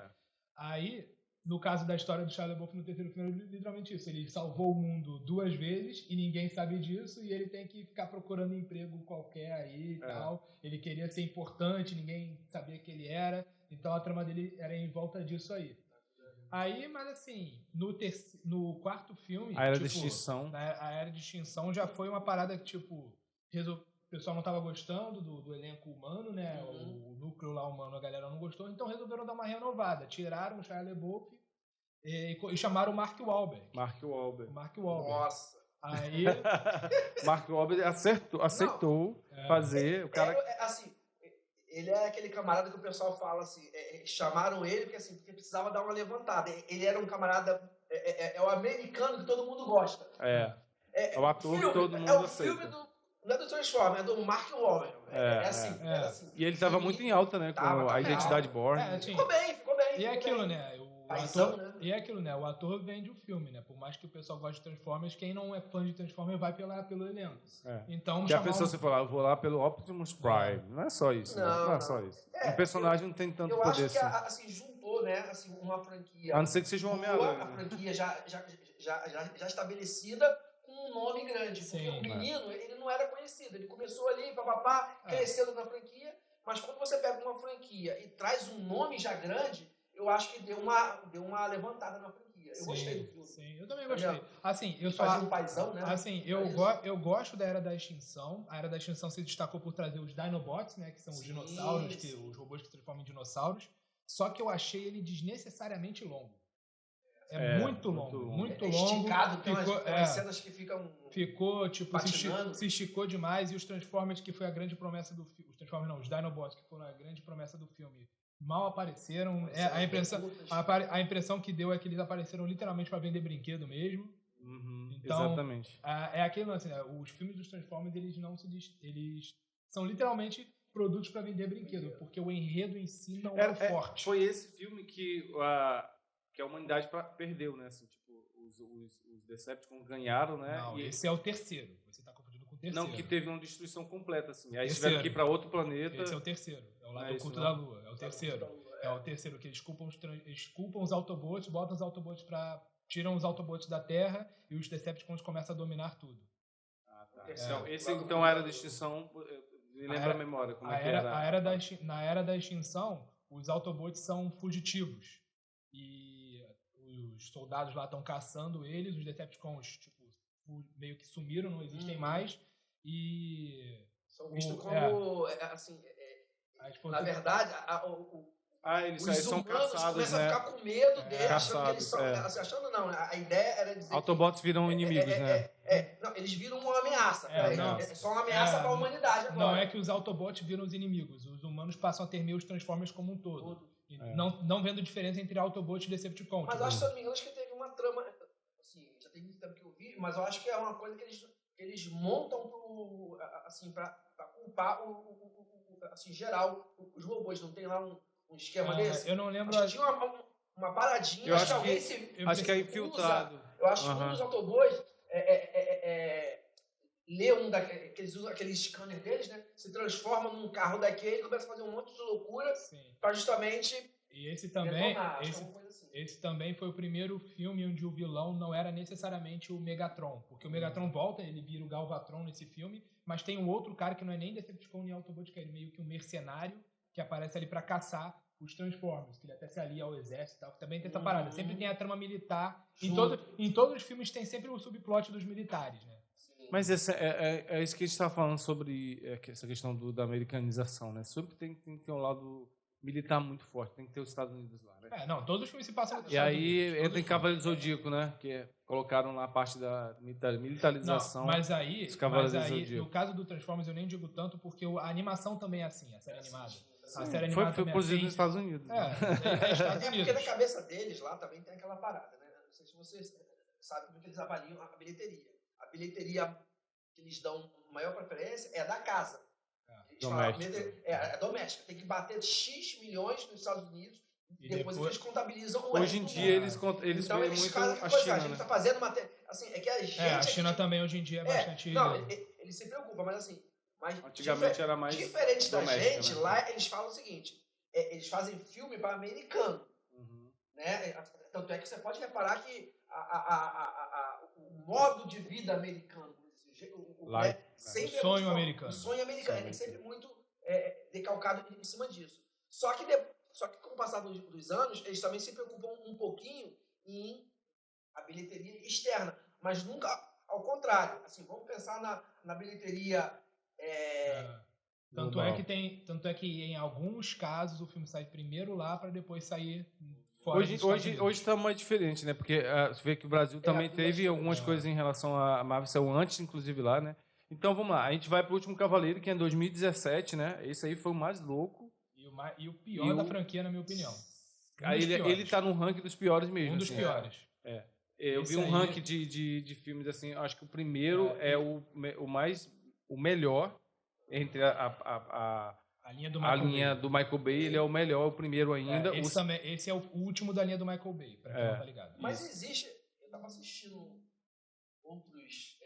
Aí, no caso da história do Shia LaBeouf no terceiro filme, é literalmente isso. Ele salvou o mundo 2 vezes e ninguém sabe disso, e ele tem que ficar procurando emprego qualquer aí e tal. Ele queria ser importante, ninguém sabia que ele era, então a trama dele era em volta disso aí. Aí, mas assim, no quarto filme...
A Era da Extinção.
A Era de Extinção já foi uma parada que, tipo, o pessoal não estava gostando do elenco humano, né? O núcleo lá humano, a galera não gostou, então resolveram dar uma renovada. Tiraram o Shia LaBeouf e chamaram o Mark Wahlberg.
Mark Wahlberg.
Nossa!
Aí... Mark Wahlberg aceitou fazer... O cara...
assim... Ele é aquele camarada que o pessoal fala assim, chamaram ele porque precisava dar uma levantada. Ele era um camarada, é o americano que todo mundo gosta.
É o ator que todo mundo aceita.
É o filme não é do Transformers, é do Mark Wahlberg. Era assim.
E ele estava muito em alta, né, com a identidade Bourne.
Ficou bem.
E é aquilo, né? O ator vende o filme, né? Por mais que o pessoal goste de Transformers, quem não é fã de Transformers vai pelo elenco. Então,
já pensou você falar, eu vou lá pelo Optimus Prime. Não é só isso. Não é só isso. Um personagem não tem tanto poder assim.
Eu acho que juntou, né? Assim, uma franquia...
A não ser que seja um Homem-Aranha.
A franquia já estabelecida com um nome grande. Porque o menino, ele não era conhecido. Ele começou ali, crescendo na franquia. Mas quando você pega uma franquia e traz um nome já grande, eu acho que deu uma levantada na franquia. Eu gostei do filme.
Sim, eu também gostei. Assim,
Fazia um paizão, né?
Assim, eu gosto da Era da Extinção. A Era da Extinção se destacou por trazer os Dinobots, né? Que são os dinossauros, os robôs que se transformam em dinossauros. Só que eu achei ele desnecessariamente longo. Muito longo.
Esticado, tem umas cenas que
ficou, tipo,
patinando.
se esticou demais, e os Transformers, que foi a grande promessa do filme. Os Transformers não, os Dinobots, que foram a grande promessa do filme, mal apareceram. A impressão que deu é que eles apareceram literalmente para vender brinquedo mesmo. Então,
exatamente.
É aquele lance, né? Os filmes dos Transformers, eles são literalmente produtos para vender brinquedo, porque o enredo em si não é forte.
Foi esse filme que a humanidade perdeu, né? Assim, tipo, os Decepticons ganharam, né?
Não, esse é o terceiro. Você tá confundindo com o terceiro.
Não, que teve uma destruição completa, assim. Aí eles tiveram que ir para outro planeta.
Esse é o terceiro. É o lado do culto da Lua. É o terceiro. É o terceiro, que eles culpam os Autobots, botam os Autobots tiram os Autobots da Terra e os Decepticons começam a dominar tudo.
Tá. Esse então a Era da Extinção, me lembra a memória, como é que era.
Na Era da Extinção, os Autobots são fugitivos. E os soldados lá estão caçando eles, os Decepticons, tipo, meio que sumiram, não existem mais. E
são vistos como, assim, na verdade,
eles
os
são
humanos
caçados,
começam
né?
a ficar com medo deles, achando que eles são...
Caçados,
Achando não, a ideia era dizer
Autobots viram inimigos, né?
Não, eles viram uma ameaça. É só uma ameaça para a humanidade agora.
Não é que os Autobots viram os inimigos, os humanos passam a temer os Transformers como um todo. Não vendo diferença entre Autobot e Decepticon.
Mas eu acho, se eu não me engano, que teve uma trama, assim, já tem muito tempo que eu vi, mas eu acho que é uma coisa que eles montam para culpar assim, geral, os robôs. Não tem lá um esquema desse?
Eu não lembro.
Acho que tinha uma paradinha,
acho que alguém acho que é infiltrado.
Eu acho que um dos Autobots lê aquele scanner deles, né? Se transforma num carro daquele e começa a fazer um monte de loucura para justamente...
E esse também foi o primeiro filme onde o vilão não era necessariamente o Megatron, porque o Megatron volta, ele vira o Galvatron nesse filme, mas tem um outro cara que não é nem Decepticon nem Autobot, que é meio que um mercenário que aparece ali para caçar os Transformers, que ele até se alia ao exército e tal, que também tem essa parada. Sempre tem a trama militar. Em todos os filmes tem sempre o subplot dos militares, né?
Mas é isso que a gente estava falando sobre essa questão da americanização, né? Sempre tem que ter um lado militar muito forte, tem que ter os Estados Unidos lá, né?
Não, todos os filmes se passam nos
Estados Unidos. E aí entra em Cavaleiro Zodíaco, né? Que colocaram lá a parte da militarização.
Não, mas aí no caso do Transformers eu nem digo tanto, porque a animação também é assim, a série animada. A série animada
foi produzido nos Estados Unidos.
Porque na cabeça deles lá também tem aquela parada, né? Não sei se vocês sabem como que eles avaliam a bilheteria. A bilheteria que eles dão maior preferência é da casa. Doméstica. Tem que bater X milhões nos Estados Unidos e depois eles contabilizam o
hoje em dia eles
então
veem muito a China.
A gente está fazendo assim, é que a gente...
a China também hoje em dia é bastante...
Não, ele se preocupa, mas assim...
Antigamente era mais
diferente da gente, né? Lá eles falam o seguinte, eles fazem filme para americano. Né? Tanto é que você pode reparar que o modo de vida americano,
o sonho americano.
O sonho americano é sempre muito decalcado em cima disso. Só que com o passar dos anos, eles também se preocupam um pouquinho em a bilheteria externa, mas nunca ao contrário. Assim, vamos pensar na bilheteria...
Tanto é que em alguns casos o filme sai primeiro lá para depois sair fora.
Hoje está mais diferente, né? Porque você vê que o Brasil também teve algumas coisas em relação a Marvel, saiu antes, inclusive, lá, né? Então vamos lá, a gente vai para o Último Cavaleiro, que é em 2017, né? Esse aí foi o mais louco.
E o pior da franquia, na minha opinião.
Aí ele tá no ranking dos piores mesmo.
Um dos piores.
Eu vi um ranking de filmes assim, acho que o primeiro é o melhor entre a linha do Michael Bay, ele é o melhor, o primeiro ainda.
Esse é o último da linha do Michael Bay, pra quem não tá ligado.
Mas existe, eu tava assistindo outros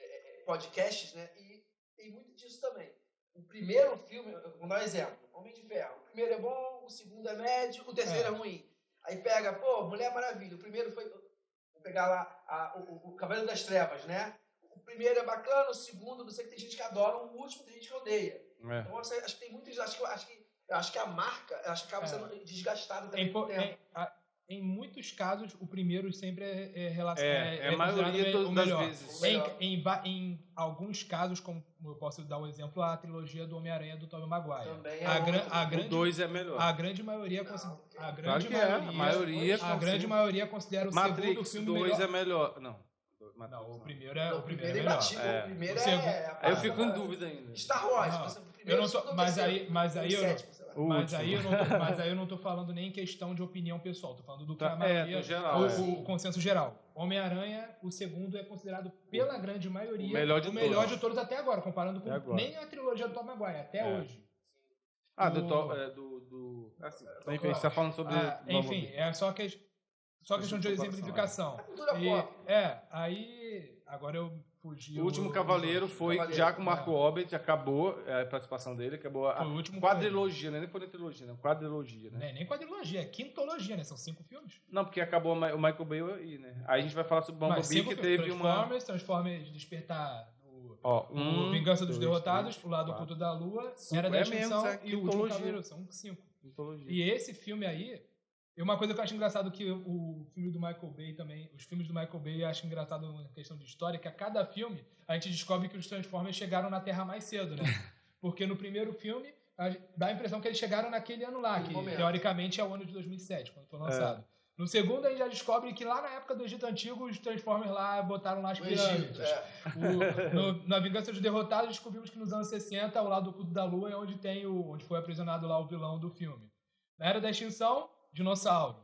podcasts, né, e tem muito disso também. O primeiro filme, vou dar um exemplo, Homem de Ferro. O primeiro é bom, o segundo é médio, o terceiro é ruim. Aí pega, Mulher Maravilha. O primeiro foi, vou pegar lá o Cavaleiro das Trevas, né? O primeiro é bacana, o segundo, não sei que tem gente que adora, o último tem gente que odeia. Então, acho que tem muitos, acho que Eu acho que a marca, acaba sendo desgastada também com o tempo.
Em muitos casos, o primeiro sempre
a maioria
o melhor.
das vezes.
Em alguns casos, como eu posso dar um exemplo, a trilogia do Homem-Aranha do Tobey Maguire.
Também
o 2 é melhor.
A grande maioria
A
grande maioria considera o segundo filme melhor.
Matrix 2 é melhor. Não,
o primeiro é melhor.
O primeiro
eu fico em dúvida ainda.
Star Wars.
Mas aí eu não tô falando nem em questão de opinião pessoal, tô falando do que a maioria, o consenso geral. Homem-Aranha, o segundo é considerado pela grande maioria o melhor de todos até agora, comparando com nem a trilogia do Tom Maguire, até hoje.
Enfim, a gente tá falando sobre...
enfim, é só questão de exemplificação. Agora eu fugi.
O Último Cavaleiro foi já com o Marco Wahlberg, acabou a participação dele, acabou a quadrilogia, né? Nem foi trilogia, né? Quadrilogia, né?
Nem quadrilogia, é quintologia, né? São 5 filmes.
Não, porque acabou o Michael Bay aí, né? Aí a gente vai falar sobre o Bumblebee, que teve Transformers,
Despertar, Vingança dos Derrotados, O Lado Oculto da Lua, Era da Extinção e O Último Cavaleiro. São 5. E esse filme aí, uma coisa que eu acho engraçado que o filme do Michael Bay também, os filmes do Michael Bay eu acho engraçado uma questão de história, que a cada filme a gente descobre que os Transformers chegaram na Terra mais cedo, né? Porque no primeiro filme dá a impressão que eles chegaram naquele ano lá, que teoricamente é o ano de 2007, quando foi lançado. No segundo, a gente já descobre que lá na época do Egito Antigo, os Transformers lá botaram lá as pirâmides. Na Vingança dos Derrotados, descobrimos que nos anos 60, o Lado Oculto da Lua é onde foi aprisionado lá o vilão do filme. Na Era da Extinção, dinossauro.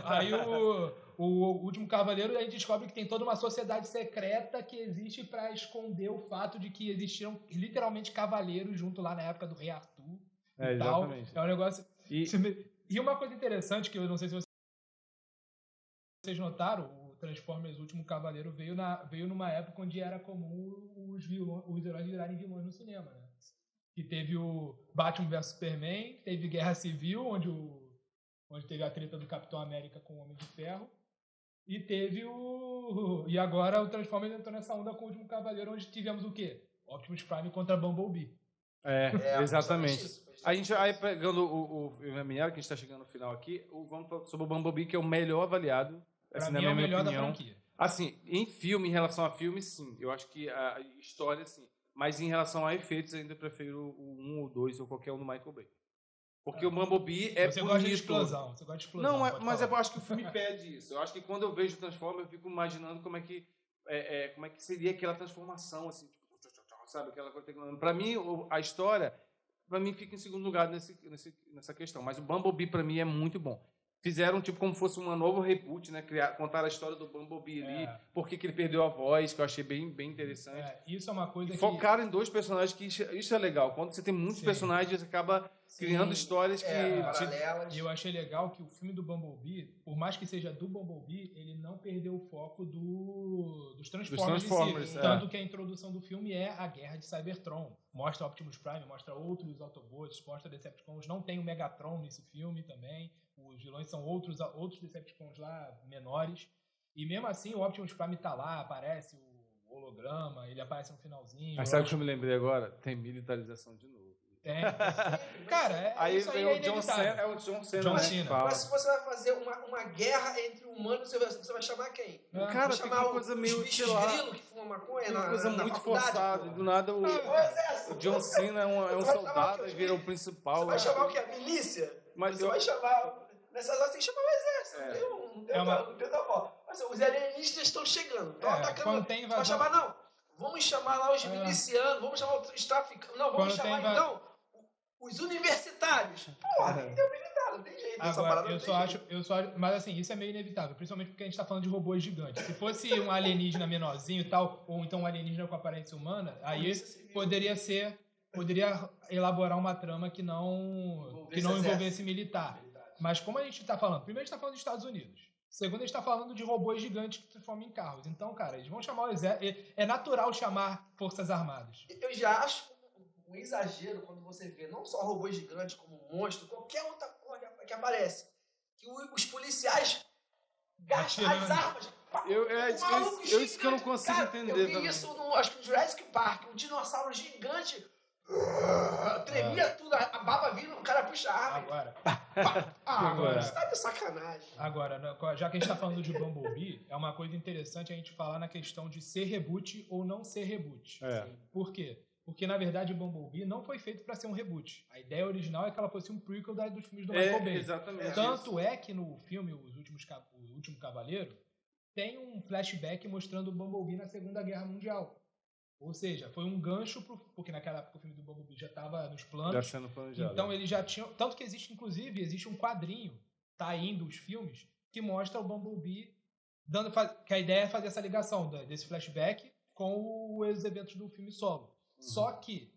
Aí o Último Cavaleiro, a gente descobre que tem toda uma sociedade secreta que existe para esconder o fato de que existiam literalmente cavaleiros junto lá na época do Rei Arthur e tal. É um negócio... E uma coisa interessante, que eu não sei se vocês notaram, o Transformers Último Cavaleiro veio numa época onde era comum os heróis virarem vilões no cinema, né? Que teve o Batman vs Superman, teve Guerra Civil, onde teve a treta do Capitão América com o Homem de Ferro, e teve e agora o Transformers entrou nessa onda com o Último Cavaleiro, onde tivemos o quê? Optimus Prime contra Bumblebee.
Exatamente. A gente aí pegando o Minério, que a gente está chegando no final aqui, vamos falar sobre o Bumblebee, que é o melhor avaliado,
assim, na minha melhor opinião, da franquia.
Assim, em relação a filme, sim. Eu acho que a história, sim. Mas em relação a efeitos, ainda prefiro o 1 ou 2 ou qualquer um do Michael Bay. Porque o Bumblebee é
você
bonito.
Gosta de explosão. Você gosta de explosão.
Não, mas eu acho que o filme pede isso. Eu acho que quando eu vejo o Transformers, eu fico imaginando como é que seria aquela transformação, assim, tipo, sabe? Aquela coisa. Pra mim, a história, pra mim, fica em segundo lugar nessa questão. Mas o Bumblebee, pra mim, é muito bom. Fizeram tipo como fosse uma nova reboot, né? Contaram a história do Bumblebee ali, por que ele perdeu a voz, que eu achei bem interessante.
Isso é uma coisa que...
Focaram em 2 personagens, que isso é legal. Quando você tem muitos personagens, você acaba criando histórias que...
paralelas.
E eu achei legal que o filme do Bumblebee, por mais que seja do Bumblebee, ele não perdeu o foco dos Transformers em si. Tanto que a introdução do filme é a guerra de Cybertron. Mostra Optimus Prime, mostra outros Autobots, mostra Decepticons. Não tem o Megatron nesse filme também. Os vilões são outros Decepticons lá, menores. E mesmo assim, o Optimus Prime tá lá, aparece o holograma, ele aparece no finalzinho.
Mas sabe o que eu me lembrei agora? Tem militarização de novo.
Tem. Cara, isso aí
o John Cena. É o John Cena.
Mas se você vai fazer uma guerra entre humanos, você vai chamar quem?
Cara, tem uma coisa meio,
sei lá... grilo que fuma maconha
uma coisa muito forçada. Do nada, o John Cena é um soldado e vira o principal.
Você vai chamar o quê? A milícia? Você vai chamar... Nessas horas tem que chamar o exército. Não tem da volta. Mas os alienígenas estão chegando. Estão atacando. Você vai chamar, não. Vamos chamar lá os milicianos. Vamos chamar os traficantes. Não, vamos chamar então os universitários. Porra, tem militar, não tem jeito.
Agora, eu só acho. Mas assim, isso é meio inevitável. Principalmente porque a gente tá falando de robôs gigantes. Se fosse um alienígena menorzinho e tal, ou então um alienígena com aparência humana, aí poderia elaborar uma trama que não envolvesse militar. Mas como a gente está falando? Primeiro a gente está falando dos Estados Unidos. Segundo, a gente está falando de robôs gigantes que transformam em carros. Então, cara, eles vão chamar o exército. É natural chamar Forças Armadas.
Eu já acho um exagero quando você vê não só robôs gigantes, como monstro, qualquer outra coisa que aparece. Que os policiais gastam as armas.
Isso que eu não consigo entender.
Eu vi isso acho que no Jurassic Park. Um dinossauro gigante Tremia tudo, a baba vindo, o cara puxa a arma.
Agora,
Você tá de sacanagem.
Agora, já que a gente tá falando de Bumblebee, é uma coisa interessante a gente falar na questão de ser reboot ou não ser reboot. Por quê? Porque, na verdade, Bumblebee não foi feito para ser um reboot. A ideia original é que ela fosse um prequel dos filmes do Michael Bay.
Exatamente.
Tanto é que no filme O Último Cavaleiro, tem um flashback mostrando o Bumblebee na Segunda Guerra Mundial. Ou seja, foi um gancho, porque naquela época o filme do Bumblebee já estava nos planos.
Já sendo planejado.
Então ele já tinha... Tanto que existe um quadrinho, tá indo os filmes, que mostra o Bumblebee que a ideia é fazer essa ligação desse flashback com os eventos do filme solo. Só que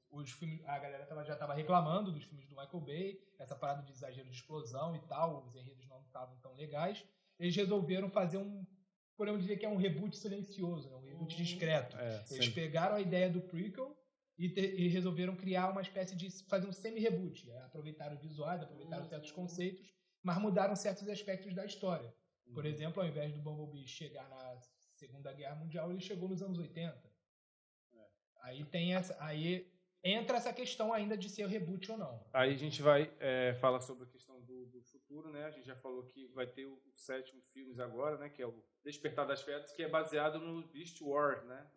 os filmes, a galera já estava reclamando dos filmes do Michael Bay, essa parada de exagero de explosão e tal, os enredos não estavam tão legais. Eles resolveram fazer podemos dizer que é um reboot silencioso, né? Um reboot discreto. Eles pegaram a ideia do prequel e resolveram criar uma espécie de fazer um semi-reboot. Aproveitaram o visuais, aproveitaram certos conceitos, mas mudaram certos aspectos da história. Por exemplo, ao invés do Bumblebee chegar na Segunda Guerra Mundial, ele chegou nos anos 80. Aí entra essa questão ainda de ser reboot ou não.
Aí a gente vai falar sobre a questão do futuro, né? A gente já falou que vai ter o 7º filme agora, né? Que é o Despertar das Feras, que é baseado no Beast Wars, né?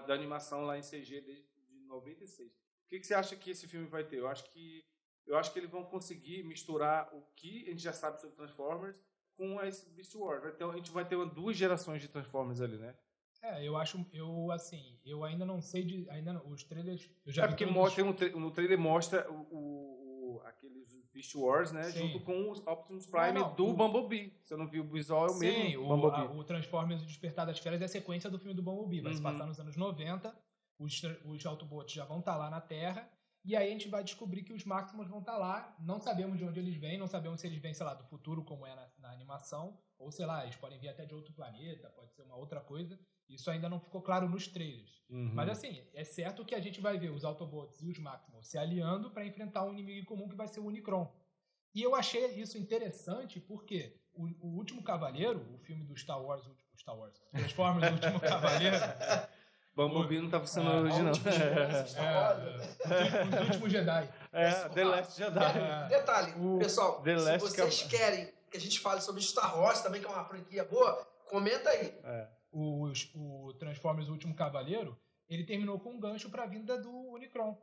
Da animação lá em CG desde 96. O que você acha que esse filme vai ter? Eu acho que eles vão conseguir misturar o que a gente já sabe sobre Transformers com esse Beast Wars. A gente vai ter 2 gerações de Transformers ali, né?
Eu ainda não sei os trailers... Eu já vi
porque no trailer mostra aqueles Beast Wars, né? Sim. Junto com os Optimus Prime do Bumblebee. Você não viu o visual, é o mesmo Bumblebee.
O Transformers e o Despertar das Feras é a sequência do filme do Bumblebee. Vai se passar nos anos 90, os Autobots já vão estar lá na Terra, e aí a gente vai descobrir que os Maximus vão estar lá. Não sabemos de onde eles vêm, não sabemos se eles vêm, sei lá, do futuro, como é na animação, ou sei lá, eles podem vir até de outro planeta, pode ser uma outra coisa. Isso ainda não ficou claro nos trailers. Mas assim, é certo que a gente vai ver os Autobots e os Maximals se aliando para enfrentar um inimigo em comum que vai ser o Unicron. E eu achei isso interessante porque o Último Cavaleiro, o filme do Transformers, O Último Cavaleiro...
Bumblebee não tá funcionando hoje, não.
Os Últimos Jedi.
The Last Jedi.
Detalhe, pessoal, se vocês querem que a gente fale sobre Star Wars também, que é uma franquia boa, comenta aí.
O Transformers O Último Cavaleiro, ele terminou com um gancho para a vinda do Unicron.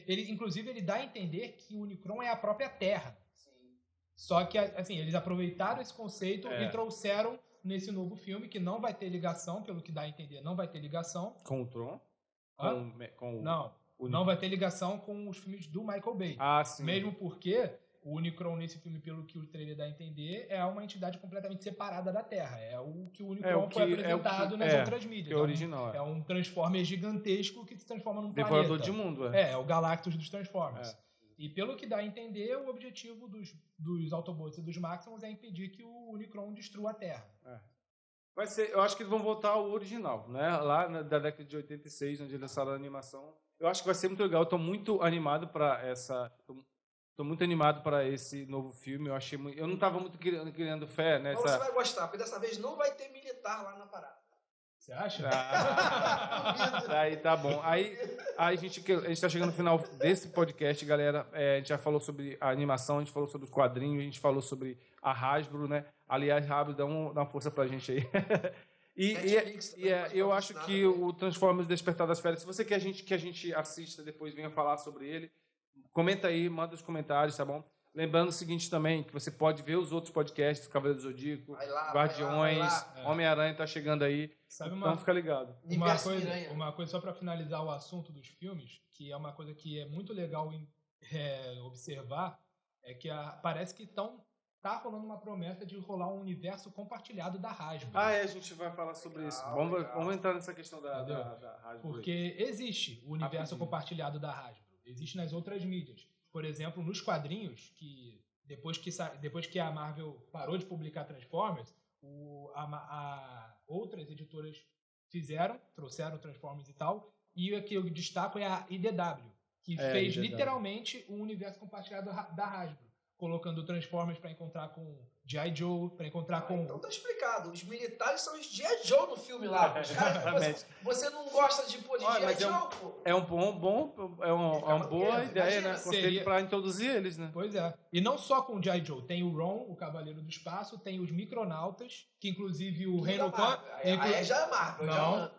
Inclusive, ele dá a entender que o Unicron é a própria Terra. Sim. Só que, assim, eles aproveitaram esse conceito e trouxeram nesse novo filme, que não vai ter ligação, pelo que dá a entender, não vai ter ligação.
Com o Tron?
Não vai ter ligação com os filmes do Michael Bay.
Sim.
Mesmo porque o Unicron nesse filme, pelo que o trailer dá a entender, é uma entidade completamente separada da Terra. É o que o Unicron foi apresentado nas outras mídias.
Que é original.
É um Transformer gigantesco que se transforma num
Devorador
planeta.
de mundo.
É o Galactus dos Transformers. E pelo que dá a entender, o objetivo dos Autobots e dos Maximus é impedir que o Unicron destrua a Terra.
Vai ser, eu acho que eles vão voltar ao original, né? Lá da década de 86, onde eles lançaram a animação. Eu acho que vai ser muito legal. Eu tô muito animado para Tô muito animado para esse novo filme. Eu não estava muito criando fé nessa...
Mas você vai gostar, porque dessa vez não vai ter militar lá na parada.
Você acha?
Aí tá bom. Aí a gente está chegando no final desse podcast, galera. A gente já falou sobre a animação, a gente falou sobre os quadrinhos, a gente falou sobre a Hasbro, né? Aliás, Hasbro, dá uma força pra gente aí. Eu acho que o Transformers Despertar das Feras, se você quer que a gente assista depois, venha falar sobre ele, comenta aí, manda os comentários, tá bom? Lembrando o seguinte também, que você pode ver os outros podcasts, Cavaleiro do Zodíaco, Guardiões, Homem-Aranha tá chegando aí, então fica ligado.
Uma coisa só para finalizar o assunto dos filmes, que é uma coisa que é muito legal observar, é que parece que tá rolando uma promessa de rolar um universo compartilhado da Hasbro.
A gente vai falar sobre isso. Vamos entrar nessa questão da Hasbro.
Porque existe o universo compartilhado da Hasbro. Existe nas outras mídias. Por exemplo, nos quadrinhos, que depois que a Marvel parou de publicar Transformers, outras editoras trouxeram Transformers e tal, e o que eu destaco é a IDW, que fez literalmente um universo compartilhado da Hasbro. colocando Transformers pra encontrar com G.I. Joe, pra encontrar com...
Então tá explicado. Os militares são os G.I. Joe no filme lá. Os caras, você não gosta de G.I. Joe, pô?
É uma boa ideia, né? Conceito pra introduzir eles, né?
Pois é. E não só com o G.I. Joe. Tem o Ron, o Cavaleiro do Espaço, tem os Micronautas, que inclusive o Reino Khan...
Aí já é Marvel.
Não,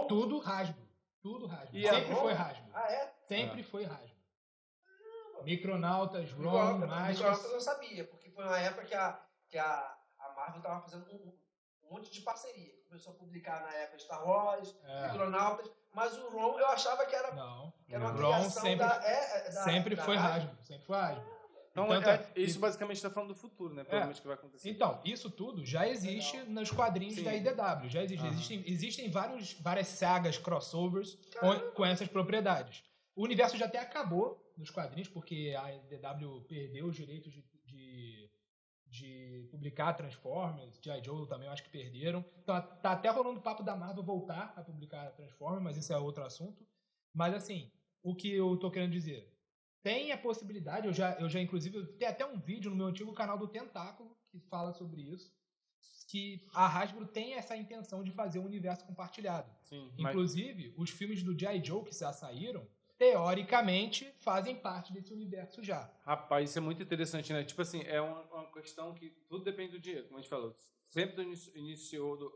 tudo Hasbro. Tudo Hasbro. Sempre foi Hasbro.
Ah, é?
Sempre foi Hasbro. Micronautas, Ron, Masters...
Micronautas eu não sabia, porque foi uma época que a Marvel tava fazendo um monte de parceria. Começou a publicar na época Star Wars, Micronautas, mas o Ron eu achava que era,
não,
que era uma
Ron
criação
sempre foi Hasbro. Sempre foi Hasbro.
Então, isso basicamente está falando do futuro, né? Provavelmente que vai acontecer.
Então, isso tudo já existe nos quadrinhos da IDW. Já existe. Existem várias sagas crossovers com essas propriedades. O universo já até acabou nos quadrinhos, porque a IDW perdeu os direitos de publicar Transformers. G.I. Joe também eu acho que perderam. Então tá até rolando o papo da Marvel voltar a publicar Transformers, mas isso é outro assunto. Mas assim, o que eu tô querendo dizer... Tem a possibilidade, eu já inclusive, tem até um vídeo no meu antigo canal do Tentáculo que fala sobre isso, que a Hasbro tem essa intenção de fazer um universo compartilhado.
Sim,
inclusive, os filmes do G.I. Joe que já saíram, teoricamente, fazem parte desse universo já.
Rapaz, isso é muito interessante, né? Tipo assim, é uma questão que tudo depende do dinheiro, como a gente falou. Sempre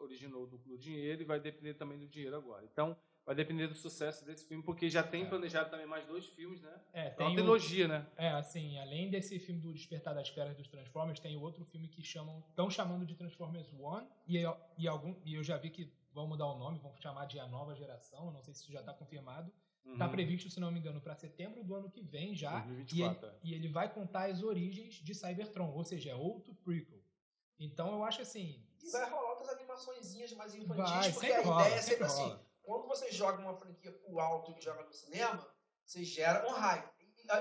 originou do dinheiro e vai depender também do dinheiro agora. Então, vai depender do sucesso desse filme, porque já tem planejado também mais 2 filmes, né?
Tem
uma trilogia, né?
Assim, além desse filme do Despertar das Feras dos Transformers, tem outro filme que estão chamando de Transformers One, e eu já vi que vão mudar o nome, vão chamar de A Nova Geração, eu não sei se isso já está confirmado. Está previsto, se não me engano, para setembro do ano que vem já,
2024,
e ele vai contar as origens de Cybertron, ou seja, é outro prequel. Então eu acho assim...
E vai rolar outras animaçõezinhas mais infantis, porque
a
ideia é sempre assim... Quando você joga uma franquia pro alto e joga no cinema, você gera um hype.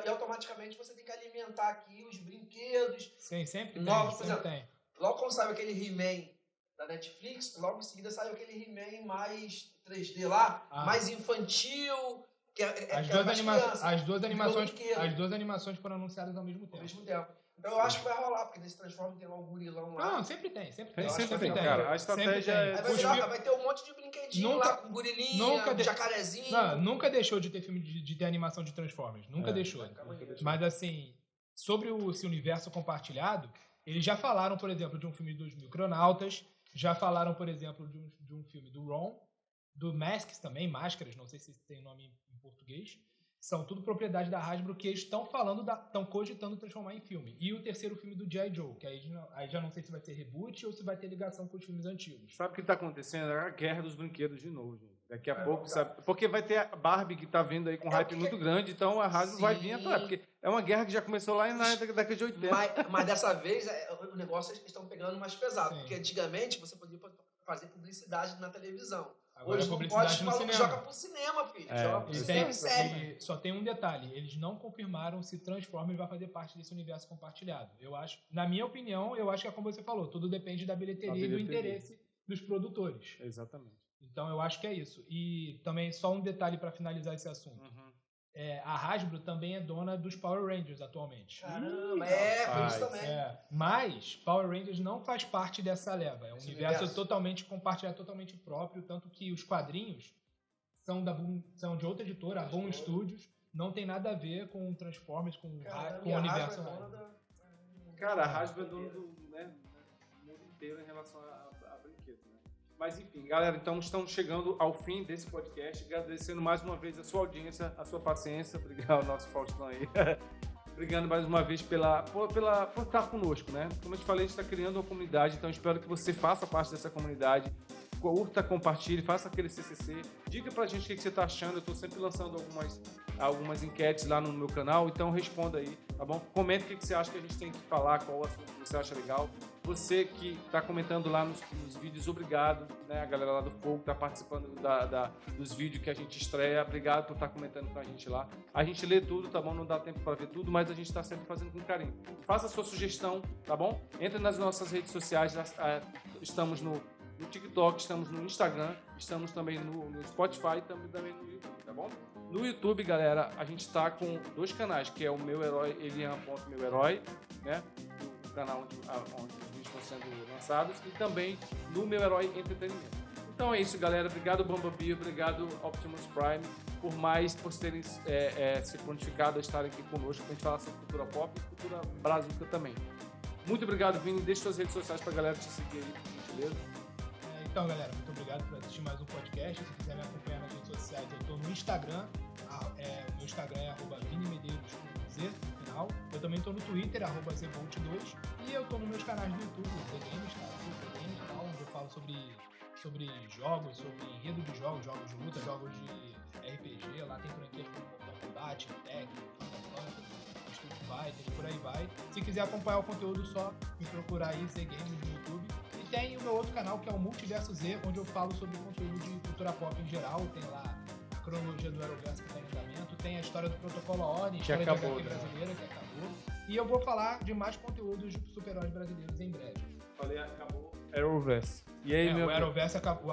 E automaticamente você tem que alimentar aqui os brinquedos.
Sim, sempre
novos,
tem. Por exemplo,
logo quando saiu aquele He-Man da Netflix, logo em seguida saiu aquele He-Man mais 3D lá, mais infantil.
As duas animações foram anunciadas ao mesmo tempo.
Então eu acho que vai rolar, porque nesse Transformers tem lá o gurilão lá.
Não, sempre tem.
Cara, a estratégia
vai ter um monte de brinquedinho lá, com gorilinha, jacarezinho.
Não, nunca deixou de ter filme de ter animação de Transformers. Nunca deixou. Mas assim, sobre esse universo compartilhado, eles já falaram, por exemplo, de um filme dos Micronautas, já falaram, por exemplo, de um filme do Ron, do Masks também, Máscaras, não sei se tem nome em português. São tudo propriedade da Hasbro que eles estão cogitando transformar em filme. E o terceiro filme do G.I. Joe, que aí já não sei se vai ser reboot ou se vai ter ligação com os filmes antigos.
Sabe o que está acontecendo? É a guerra dos brinquedos de novo, gente. Daqui a pouco, sabe? Porque vai ter a Barbie que está vindo aí com hype muito grande, então a Hasbro vai vir atrás. Porque é uma guerra que já começou lá na década de 80.
Mas dessa vez, o negócio eles estão pegando mais pesado. Sim. Porque antigamente você podia fazer publicidade na televisão.
Agora
hoje
não pode,
o maluco joga pro cinema, filho. Joga pro cinema, sério.
Só tem um detalhe, eles não confirmaram se Transformers vai fazer parte desse universo compartilhado. Eu acho, na minha opinião, eu acho que é como você falou, tudo depende da bilheteria e do interesse dos produtores.
Exatamente.
Então eu acho que é isso. E também só um detalhe para finalizar esse assunto. A Hasbro também é dona dos Power Rangers atualmente.
Caramba, por isso também.
Mas Power Rangers não faz parte dessa leva. É um universo totalmente compartilhado, totalmente próprio, tanto que os quadrinhos são de outra editora, a Boom Studios, não tem nada a ver com Transformers, com o universo.
Cara, a Hasbro é dona do mundo inteiro em relação a brinquedos, né? Mas enfim, galera, então estamos chegando ao fim desse podcast, agradecendo mais uma vez a sua audiência, a sua paciência, obrigado ao nosso Faustão aí, obrigado mais uma vez por estar conosco, né? Como eu te falei, a gente está criando uma comunidade, então espero que você faça parte dessa comunidade, curta, compartilhe, faça aquele CCC, diga pra gente o que você está achando, eu estou sempre lançando algumas enquetes lá no meu canal, então responda aí, tá bom? Comenta o que você acha que a gente tem que falar, qual assunto você acha legal. Você que está comentando lá nos vídeos, obrigado, né? A galera lá do Fogo está participando dos vídeos que a gente estreia, obrigado por estar comentando com a gente lá. A gente lê tudo, tá bom? Não dá tempo para ver tudo, mas a gente está sempre fazendo com carinho. Faça a sua sugestão, tá bom? Entre nas nossas redes sociais, estamos no TikTok, estamos no Instagram, estamos também no Spotify e também no YouTube, tá bom? No YouTube, galera, a gente está com 2 canais, que é o Meu Herói, Elian.Meu Herói, né? Do canal onde os vídeos estão sendo lançados e também no Meu Herói Entretenimento. Então é isso, galera. Obrigado, Bumblebee. Obrigado, Optimus Prime, por terem se prontificado a estarem aqui conosco para a gente falar sobre cultura pop e cultura brazuca também. Muito obrigado, Vini. Deixe suas redes sociais para a galera te seguir aí, por gentileza.
Então, galera, muito obrigado por assistir mais um podcast. Se quiser me acompanhar nas redes sociais, eu estou no Instagram. O meu Instagram é @vinimedeiros com Z no final. Eu também estou no Twitter, @zebolt2. E eu estou nos meus canais do YouTube, The Games, onde eu falo sobre jogos, sobre enredo de jogos de luta, jogos de RPG. Lá tem franquias como Mortal Kombat, Tag, Final Fantasy, Street Fighter e por aí vai. Se quiser acompanhar o conteúdo, só me procurar aí, Z Games no YouTube. E tem o meu outro canal, que é o Multiverso Z, onde eu falo sobre conteúdo de cultura pop em geral. Tem lá a cronologia do Arrowverse que está em andamento, tem a história do Protocolo ONI, história de HQ brasileira, que acabou. E eu vou falar de mais conteúdos de super-heróis brasileiros em breve.
Falei, acabou. Arrowverse. E aí,
o Arrowverse acabou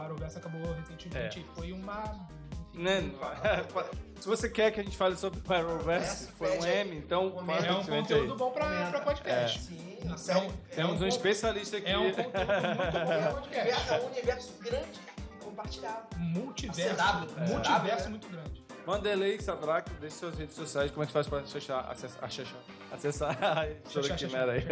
recentemente. Foi uma...
Né? Se você quer que a gente fale sobre o Arrowverse, foi um M, então...
É um conteúdo bom pra podcast.
Sim,
temos um especialista aqui.
É um conteúdo muito bom pra podcast.
É um universo grande e compartilhado.
Multiverso muito grande.
Vanderlei Sabraque, deixe suas redes sociais. Como é que faz pra acessar a editora Quimera aí?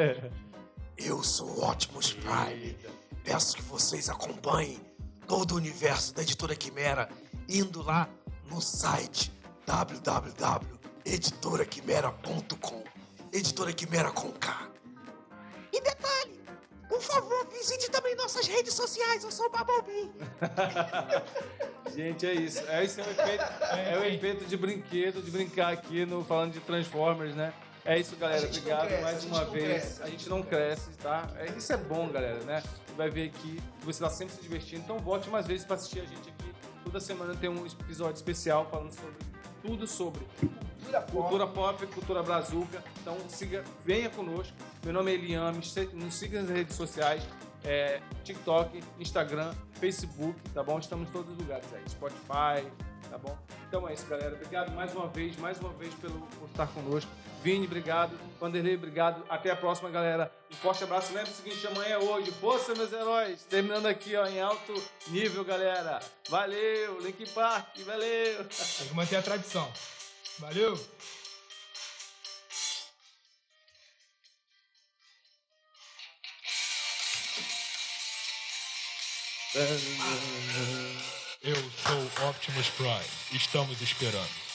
Eu sou o Optimus Prime. Peço que vocês acompanhem todo o universo da Editora Quimera indo lá no site www.editoraquimera.com. Editora Quimera com K. E detalhe, por favor, visite também nossas redes sociais. Eu sou o Bumblebee.
Gente, é isso. Esse é o efeito de brinquedo, de brincar aqui falando de Transformers, né? É isso, galera. Obrigado mais uma vez. A gente não cresce, tá? Isso é bom, galera, né? Você vai ver aqui que você está sempre se divertindo. Então volte mais vezes para assistir a gente aqui. Toda semana tem um episódio especial falando sobre tudo sobre cultura pop, cultura brazuca. Então venha conosco. Meu nome é Eliane. Nos siga nas redes sociais. TikTok, Instagram, Facebook, tá bom? Estamos em todos os lugares aí. Spotify, tá bom? Então é isso, galera. Obrigado mais uma vez por estar conosco. Vini, obrigado. Vanderlei, obrigado. Até a próxima, galera. Um forte abraço. Lembre-se do seguinte, amanhã é hoje. Força, meus heróis. Terminando aqui, ó, em alto nível, galera. Valeu. Linkin Park, valeu.
Tem que manter a tradição. Valeu. Eu sou Optimus Prime. Estamos esperando.